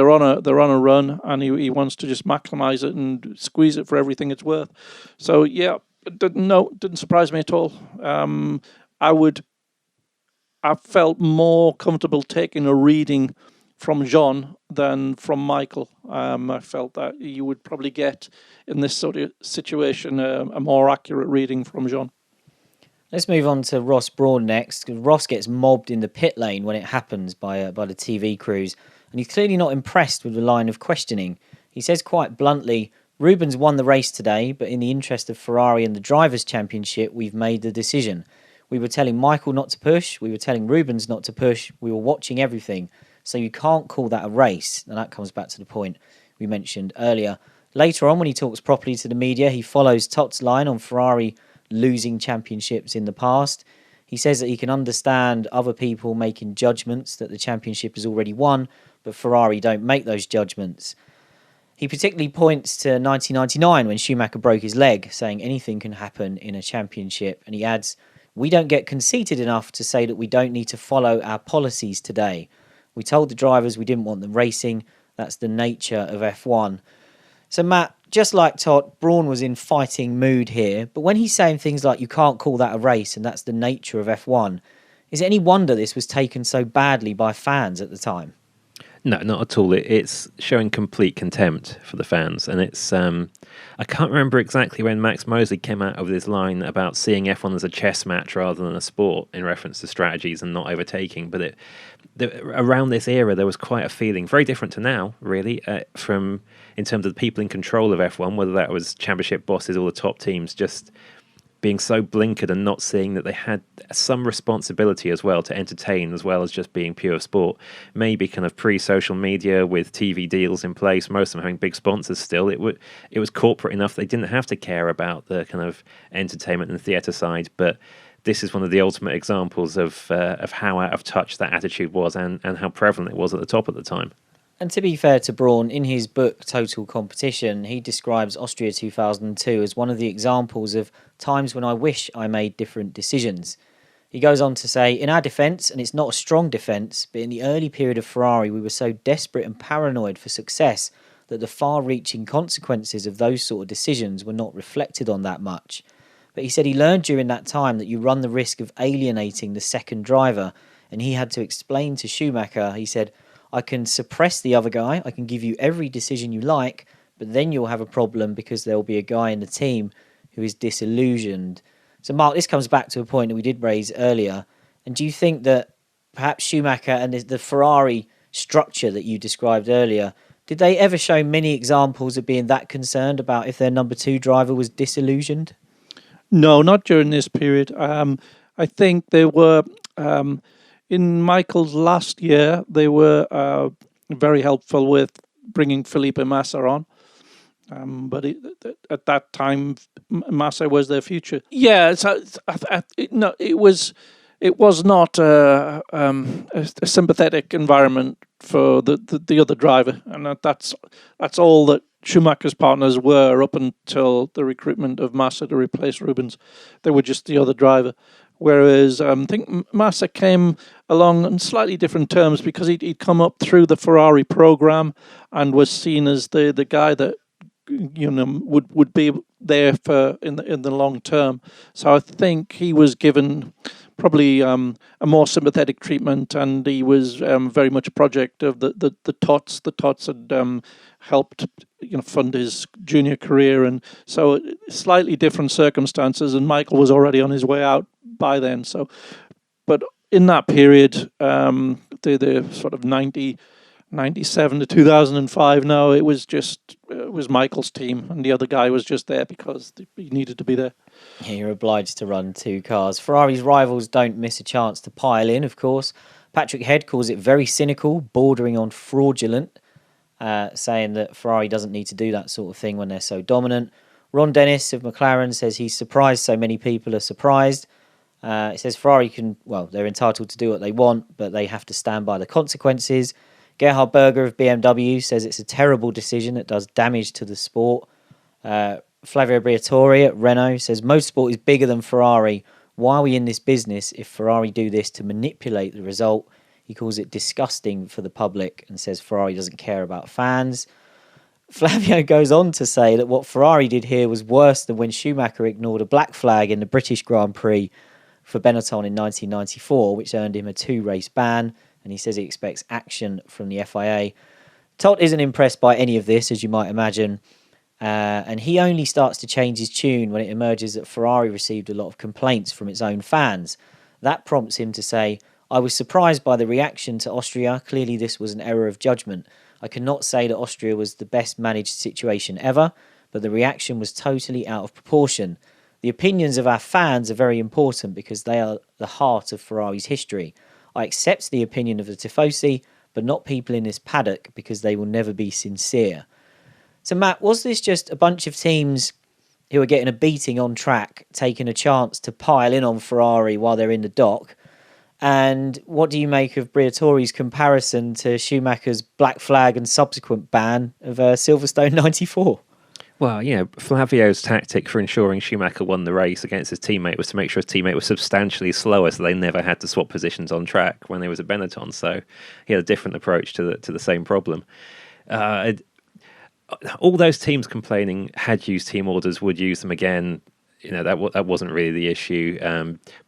on a run, and he wants to just maximize it and squeeze it for everything it's worth. So yeah, it didn't surprise me at all. I felt more comfortable taking a reading from Jean than from Michael. I felt that you would probably get in this sort of situation a more accurate reading from Jean. Let's move on to Ross Brawn next, because Ross gets mobbed in the pit lane when it happens by the TV crews, and he's clearly not impressed with the line of questioning. He says quite bluntly, Rubens won the race today, but in the interest of Ferrari and the Drivers' Championship, we've made the decision. We were telling Michael not to push, we were telling Rubens not to push, we were watching everything. So you can't call that a race. And that comes back to the point we mentioned earlier. Later on, when he talks properly to the media, he follows Tott's line on Ferrari losing championships in the past. He says that he can understand other people making judgments that the championship is already won, but Ferrari don't make those judgments. He particularly points to 1999 when Schumacher broke his leg, saying anything can happen in a championship. And he adds, we don't get conceited enough to say that we don't need to follow our policies today. We told the drivers we didn't want them racing. That's the nature of F1. So, Matt, just like Todd, Brawn was in fighting mood here. But when he's saying things like, you can't call that a race and that's the nature of F1, is it any wonder this was taken so badly by fans at the time? No, not at all. It's showing complete contempt for the fans. And it's, I can't remember exactly when Max Mosley came out with his line about seeing F1 as a chess match rather than a sport in reference to strategies and not overtaking. But around this era, there was quite a feeling, very different to now, really, in terms of the people in control of F1, whether that was championship bosses or the top teams, just being so blinkered and not seeing that they had some responsibility as well to entertain as well as just being pure sport. Maybe kind of pre-social media with TV deals in place, most of them having big sponsors still. It was corporate enough they didn't have to care about the kind of entertainment and theatre side, but this is one of the ultimate examples of how out of touch that attitude was and how prevalent it was at the top at the time. And to be fair to Brawn, in his book Total Competition, he describes Austria 2002 as one of the examples of times when I wish I made different decisions. He goes on to say, in our defence, and it's not a strong defence, but in the early period of Ferrari, we were so desperate and paranoid for success that the far-reaching consequences of those sort of decisions were not reflected on that much. But he said he learned during that time that you run the risk of alienating the second driver, and he had to explain to Schumacher, he said, I can suppress the other guy, I can give you every decision you like, but then you'll have a problem because there'll be a guy in the team who is disillusioned. So, Mark, this comes back to a point that we did raise earlier. And do you think that perhaps Schumacher and the Ferrari structure that you described earlier, did they ever show many examples of being that concerned about if their number two driver was disillusioned? No, not during this period. I think they were... in Michael's last year, they were very helpful with bringing Felipe Massa on. But at that time, Massa was their future. Yeah, it was not a sympathetic environment for the other driver, and that's all that Schumacher's partners were up until the recruitment of Massa to replace Rubens. They were just the other driver. Whereas I think Massa came along on slightly different terms because he'd come up through the Ferrari program and was seen as the guy that would be there for in the long term. So I think he was given probably a more sympathetic treatment, and he was very much a project of the Tots. The Tots had helped fund his junior career, and so slightly different circumstances. And Michael was already on his way out by then. So, but in that period, the sort of 97 to 2005. No, it was Michael's team, and the other guy was just there because he needed to be there. Yeah, you're obliged to run two cars. Ferrari's rivals don't miss a chance to pile in, of course. Patrick Head calls it very cynical, bordering on fraudulent. saying that Ferrari doesn't need to do that sort of thing when they're so dominant. Ron Dennis of McLaren says he's surprised so many people are surprised. It says Ferrari they're entitled to do what they want, but they have to stand by the consequences. Gerhard Berger of BMW says it's a terrible decision that does damage to the sport. Flavio Briatore at Renault says motorsport is bigger than Ferrari. Why are we in this business if Ferrari do this to manipulate the result? He calls it disgusting for the public and says Ferrari doesn't care about fans. Flavio goes on to say that what Ferrari did here was worse than when Schumacher ignored a black flag in the British Grand Prix for Benetton in 1994, which earned him a 2-race ban, and he says he expects action from the FIA. Todt isn't impressed by any of this, as you might imagine, and he only starts to change his tune when it emerges that Ferrari received a lot of complaints from its own fans. That prompts him to say, I was surprised by the reaction to Austria. Clearly this was an error of judgment. I cannot say that Austria was the best managed situation ever, but the reaction was totally out of proportion. The opinions of our fans are very important because they are the heart of Ferrari's history. I accept the opinion of the Tifosi, but not people in this paddock because they will never be sincere. So Matt, was this just a bunch of teams who are getting a beating on track, taking a chance to pile in on Ferrari while they're in the dock? And what do you make of Briatore's comparison to Schumacher's black flag and subsequent ban of Silverstone 94? Well, Flavio's tactic for ensuring Schumacher won the race against his teammate was to make sure his teammate was substantially slower so they never had to swap positions on track when they was at Benetton. So he had a different approach to the same problem. All those teams complaining had used team orders, would use them again. That wasn't really the issue.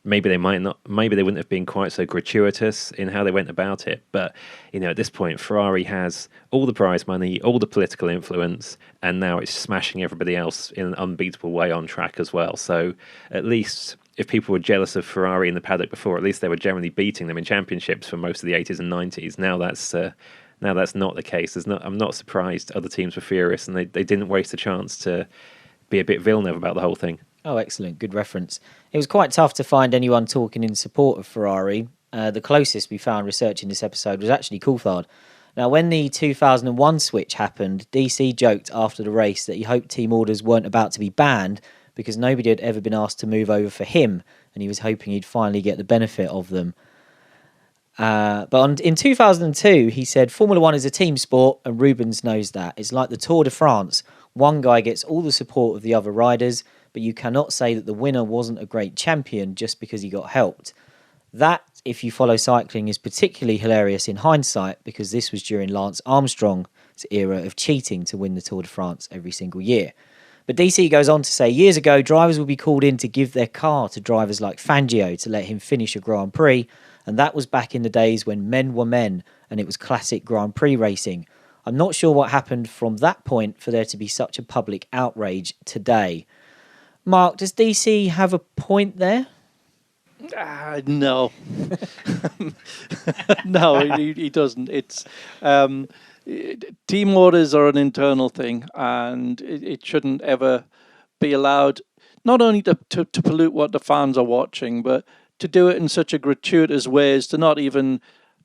Maybe they wouldn't have been quite so gratuitous in how they went about it. But at this point, Ferrari has all the prize money, all the political influence, and now it's smashing everybody else in an unbeatable way on track as well. So at least if people were jealous of Ferrari in the paddock before, at least they were generally beating them in championships for most of the 80s and 90s. Now that's not the case. I'm not surprised other teams were furious, and they didn't waste a chance to be a bit Villeneuve about the whole thing. Oh, excellent. Good reference. It was quite tough to find anyone talking in support of Ferrari. The closest we found researching this episode was actually Coulthard. Now, when the 2001 switch happened, DC joked after the race that he hoped team orders weren't about to be banned because nobody had ever been asked to move over for him, and he was hoping he'd finally get the benefit of them. In 2002, he said, Formula One is a team sport, and Rubens knows that. It's like the Tour de France. One guy gets all the support of the other riders, but you cannot say that the winner wasn't a great champion just because he got helped. That, if you follow cycling, is particularly hilarious in hindsight because this was during Lance Armstrong's era of cheating to win the Tour de France every single year. But DC goes on to say, years ago, drivers would be called in to give their car to drivers like Fangio to let him finish a Grand Prix, and that was back in the days when men were men and it was classic Grand Prix racing. I'm not sure what happened from that point for there to be such a public outrage today. Mark, does DC have a point there? No. No, he doesn't. It's team orders are an internal thing, and it shouldn't ever be allowed, not only to pollute what the fans are watching, but to do it in such a gratuitous way as to not even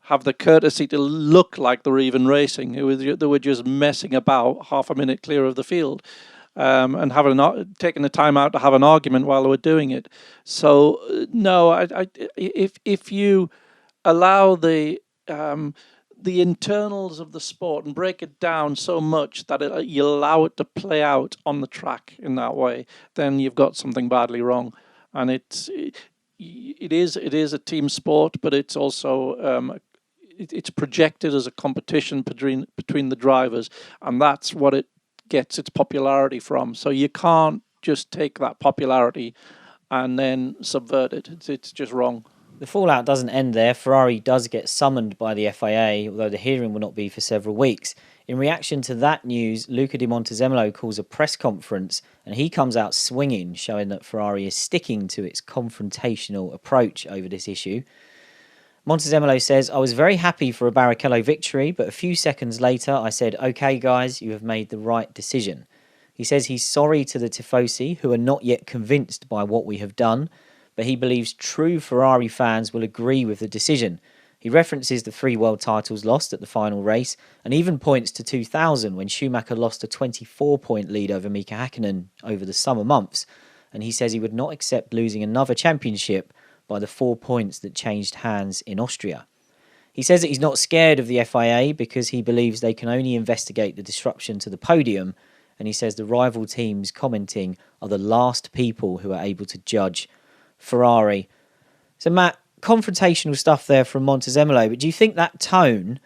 have the courtesy to look like they're even racing. They were just messing about half a minute clear of the field. And taking the time out to have an argument while they were doing it. So no, if you allow the internals of the sport and break it down so much that you allow it to play out on the track in that way, then you've got something badly wrong. And it is a team sport, but it's also it's projected as a competition between the drivers, and that's what it gets its popularity from. So you can't just take that popularity and then subvert it. It's just wrong. The fallout doesn't end there. Ferrari does get summoned by the FIA, although the hearing will not be for several weeks. In reaction to that news, Luca Di Montezemolo calls a press conference and he comes out swinging, showing that Ferrari is sticking to its confrontational approach over this issue. Montezemolo says, I was very happy for a Barrichello victory, but a few seconds later I said, okay guys, you have made the right decision. He says he's sorry to the Tifosi, who are not yet convinced by what we have done, but he believes true Ferrari fans will agree with the decision. He references the 3 world titles lost at the final race and even points to 2000 when Schumacher lost a 24-point lead over Mika Hakkinen over the summer months, and he says he would not accept losing another championship by the 4 points that changed hands in Austria. He says that he's not scared of the FIA because he believes they can only investigate the disruption to the podium, and he says the rival teams commenting are the last people who are able to judge Ferrari. So Matt, confrontational stuff there from Montezemolo, but do you think that tone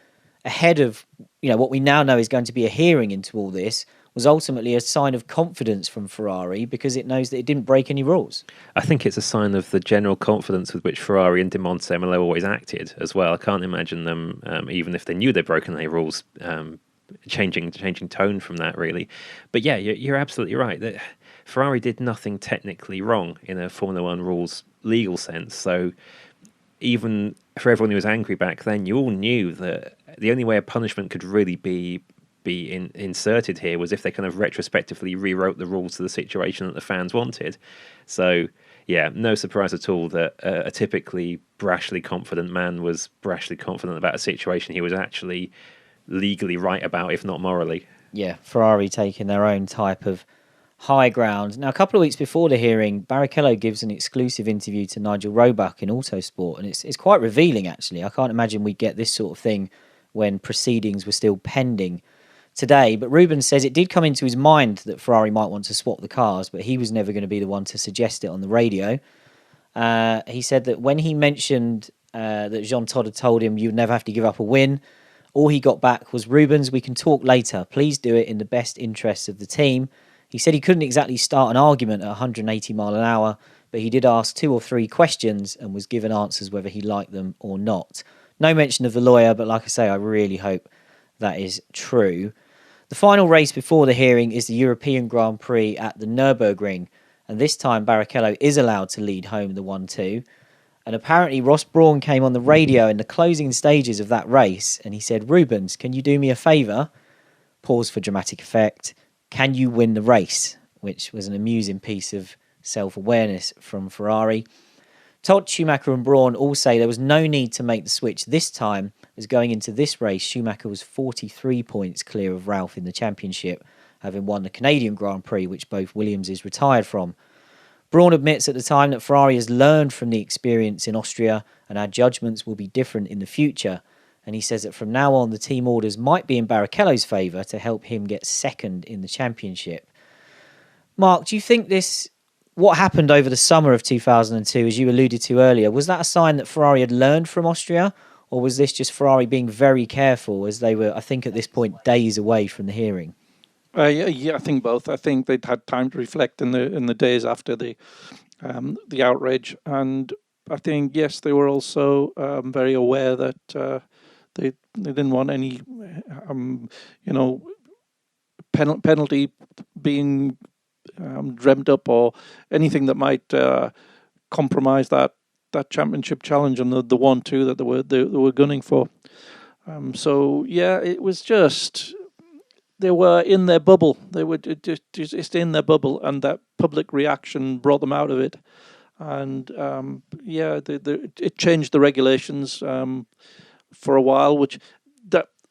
ahead of what we now know is going to be a hearing into all this was ultimately a sign of confidence from Ferrari because it knows that it didn't break any rules? I think it's a sign of the general confidence with which Ferrari and Di Montezemolo always acted as well. I can't imagine them, even if they knew they'd broken any rules, changing tone from that, really. But yeah, you're absolutely right. Ferrari did nothing technically wrong in a Formula One rules legal sense. So even for everyone who was angry back then, you all knew that the only way a punishment could really be inserted here was if they kind of retrospectively rewrote the rules to the situation that the fans wanted. So yeah, no surprise at all that a typically brashly confident man was brashly confident about a situation he was actually legally right about, if not morally. Yeah, Ferrari taking their own type of high ground. Now, a couple of weeks before the hearing, Barrichello gives an exclusive interview to Nigel Roebuck in Autosport, and it's quite revealing, actually. I can't imagine we'd get this sort of thing when proceedings were still pending today. But Rubens says it did come into his mind that Ferrari might want to swap the cars, but he was never going to be the one to suggest it on the radio. He said that when he mentioned that Jean Todt had told him you'd never have to give up a win, all he got back was, "Rubens, we can talk later. Please do it in the best interests of the team." He said he couldn't exactly start an argument at 180 mile an hour, but he did ask 2 or 3 questions and was given answers whether he liked them or not. No mention of the lawyer, but like I say, I really hope that is true. The final race before the hearing is the European Grand Prix at the Nürburgring, and this time Barrichello is allowed to lead home the 1-2. And apparently Ross Brawn came on the radio in the closing stages of that race, and he said, "Rubens, can you do me a favour?" Pause for dramatic effect. "Can you win the race?" Which was an amusing piece of self-awareness from Ferrari. Todt, Schumacher and Brawn all say there was no need to make the switch this time, as going into this race, Schumacher was 43 points clear of Ralph in the championship, having won the Canadian Grand Prix, which both Williams retired from. Brawn admits at the time that Ferrari has learned from the experience in Austria and our judgments will be different in the future. And he says that from now on, the team orders might be in Barrichello's favour to help him get second in the championship. Mark, do you think what happened over the summer of 2002, as you alluded to earlier, was that a sign that Ferrari had learned from Austria? Or was this just Ferrari being very careful as they were, I think at this point, days away from the hearing? Yeah, I think both. I think they'd had time to reflect in the days after the outrage. And I think, yes, they were also very aware that they didn't want any, penalty being dreamt up or anything that might compromise that championship challenge and the 1-2 that they were gunning for. So yeah, it was just they were in their bubble. They were just in their bubble, and that public reaction brought them out of it. And it changed the regulations for a while, which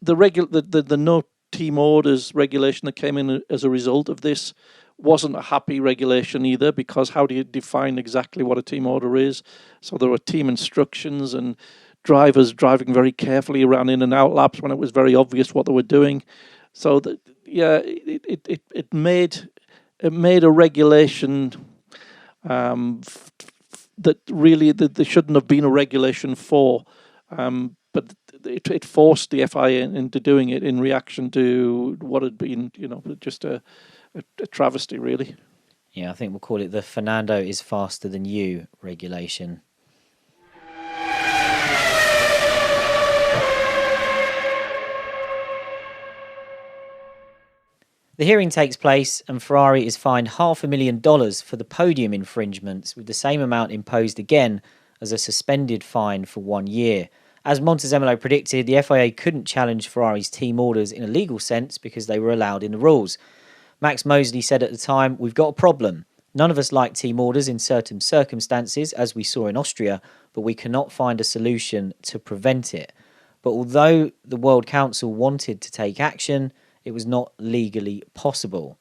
the no team orders regulation that came in as a result of this wasn't a happy regulation either, because how do you define exactly what a team order is? So there were team instructions and drivers driving very carefully around in and out laps when it was very obvious what they were doing. So it made a regulation that really there shouldn't have been a regulation for, but it forced the FIA into doing it in reaction to what had been, just a travesty, really. Yeah, I think we'll call it the Fernando is faster than you regulation. The hearing takes place and Ferrari is fined $500,000 for the podium infringements, with the same amount imposed again as a suspended fine for 1 year. As Montezemolo predicted, the FIA couldn't challenge Ferrari's team orders in a legal sense because they were allowed in the rules. Max Mosley said at the time, "We've got a problem. None of us like team orders in certain circumstances, as we saw in Austria, but we cannot find a solution to prevent it. But although the World Council wanted to take action, it was not legally possible.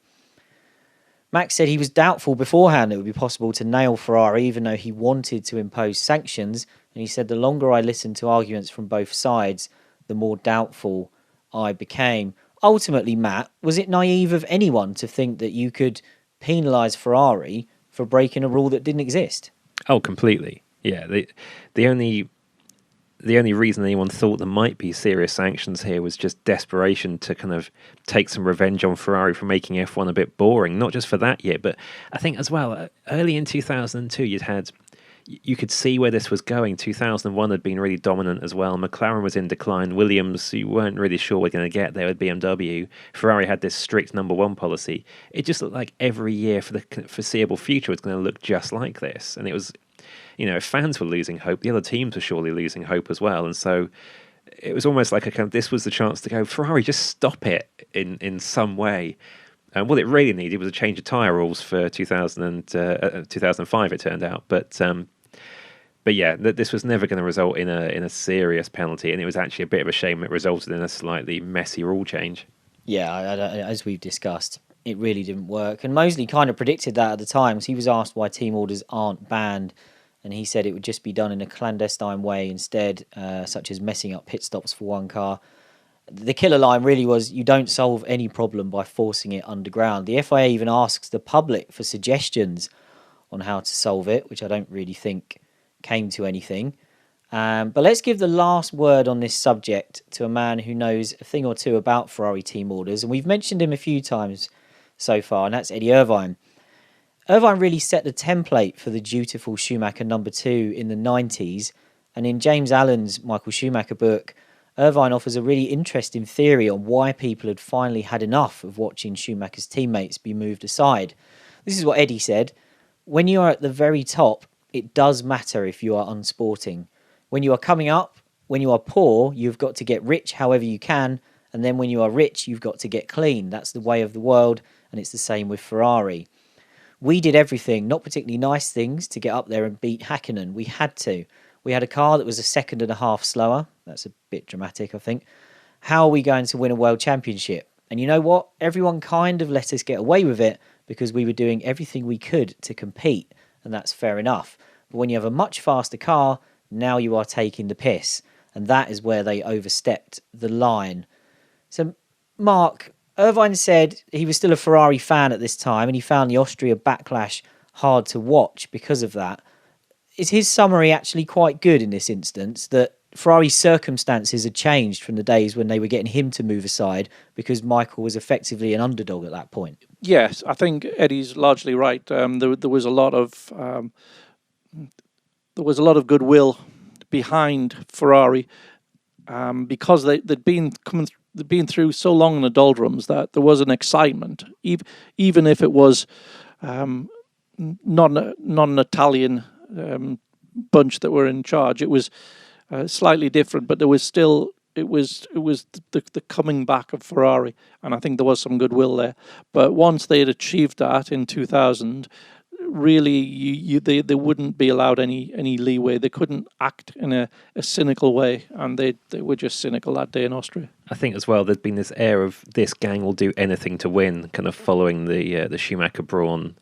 Max said he was doubtful beforehand it would be possible to nail Ferrari, even though he wanted to impose sanctions. And he said, the longer I listened to arguments from both sides, the more doubtful I became. Ultimately, Matt, was it naive of anyone to think that you could penalise Ferrari for breaking a rule that didn't exist? Oh, completely. Yeah. The only reason anyone thought there might be serious sanctions here was just desperation to kind of take some revenge on Ferrari for making F1 a bit boring. Not just for that year, but I think as well, early in 2002, you could see where this was going. 2001 had been really dominant as well. McLaren was in decline. Williams, you weren't really sure we're going to get there with BMW. Ferrari had this strict number one policy. It just looked like every year for the foreseeable future was going to look just like this. And it was, if fans were losing hope, the other teams were surely losing hope as well. And so it was almost like this was the chance to go, Ferrari, just stop it in some way. And what it really needed was a change of tyre rules for 2005, it turned out. But yeah, this was never going to result in a serious penalty, and it was actually a bit of a shame it resulted in a slightly messy rule change. Yeah, as we've discussed, it really didn't work. And Mosley kind of predicted that at the time. He was asked why team orders aren't banned, and he said it would just be done in a clandestine way instead, such as messing up pit stops for one car. The killer line really was, you don't solve any problem by forcing it underground. The FIA even asks the public for suggestions on how to solve it, which I don't really think came to anything. But let's give the last word on this subject to a man who knows a thing or two about Ferrari team orders, and we've mentioned him a few times so far, and that's Eddie Irvine. Irvine really set the template for the dutiful Schumacher number 2 in the 90s, and in James Allen's Michael Schumacher book, Irvine offers a really interesting theory on why people had finally had enough of watching Schumacher's teammates be moved aside. This is what Eddie said: when you are at the very top, it does matter if you are unsporting. When you are coming up, when you are poor, you've got to get rich however you can, and then when you are rich, you've got to get clean. That's the way of the world, and it's the same with Ferrari. We did everything, not particularly nice things, to get up there and beat Häkkinen. We had to. We had a car that was a second and a half slower. That's a bit dramatic, I think. How are we going to win a world championship? And you know what? Everyone kind of let us get away with it because we were doing everything we could to compete, and that's fair enough. But when you have a much faster car, now you are taking the piss, and that is where they overstepped the line. So, Mark, Irvine said he was still a Ferrari fan at this time, and he found the Austria backlash hard to watch because of that. Is his summary actually quite good in this instance, that Ferrari's circumstances had changed from the days when they were getting him to move aside because Michael was effectively an underdog at that point? Yes, I think Eddie's largely right. There was a lot of goodwill behind Ferrari because they'd been through so long in the doldrums that there was an excitement, even if it was not an Italian bunch that were in charge. It was slightly different, but there was still it was the coming back of Ferrari, and I think there was some goodwill there. But once they had achieved that in 2000, really they wouldn't be allowed any leeway. They couldn't act in a cynical way, and they were just cynical that day in Austria. I think as well there'd been this air of this gang will do anything to win, kind of following the Schumacher-Braun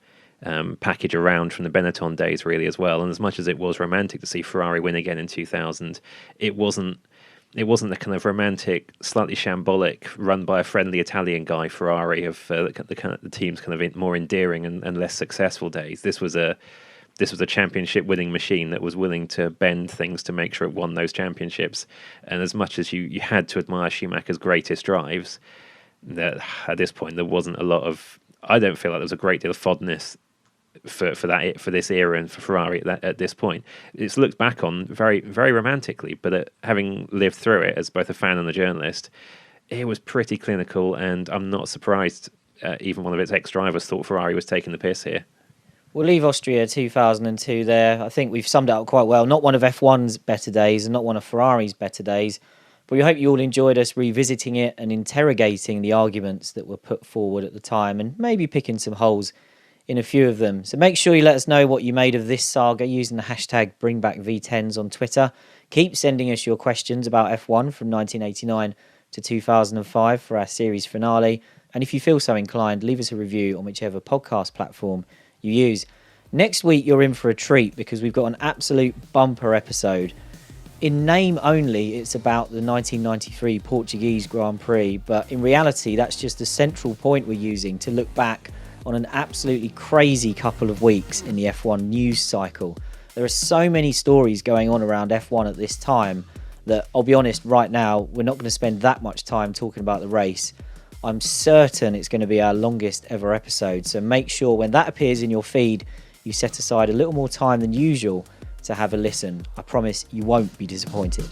package around from the Benetton days really as well. And as much as it was romantic to see Ferrari win again in 2000, it wasn't the kind of romantic, slightly shambolic, run by a friendly Italian guy Ferrari of the team's kind of more endearing and less successful days. This was a championship winning machine that was willing to bend things to make sure it won those championships. And as much as you had to admire Schumacher's greatest drives, that at this point there wasn't a lot of. I don't feel like there was a great deal of fondness for this era and for Ferrari at this point. It's looked back on very, very romantically, but having lived through it as both a fan and a journalist, it was pretty clinical, and I'm not surprised even one of its ex-drivers thought Ferrari was taking the piss here. We'll leave Austria 2002 there. I think we've summed it up quite well. Not one of F1's better days and not one of Ferrari's better days, but we hope you all enjoyed us revisiting it and interrogating the arguments that were put forward at the time and maybe picking some holes in a few of them. So make sure you let us know what you made of this saga using the hashtag Bring Back V10s on Twitter. Keep sending us your questions about F1 from 1989 to 2005 for our series finale. And if you feel so inclined, leave us a review on whichever podcast platform you use. Next week, you're in for a treat because we've got an absolute bumper episode. In name only, it's about the 1993 Portuguese Grand Prix, but in reality, that's just the central point we're using to look back on an absolutely crazy couple of weeks in the F1 news cycle. There are so many stories going on around F1 at this time that, I'll be honest, right now, we're not going to spend that much time talking about the race. I'm certain it's going to be our longest ever episode, so make sure when that appears in your feed, you set aside a little more time than usual to have a listen. I promise you won't be disappointed.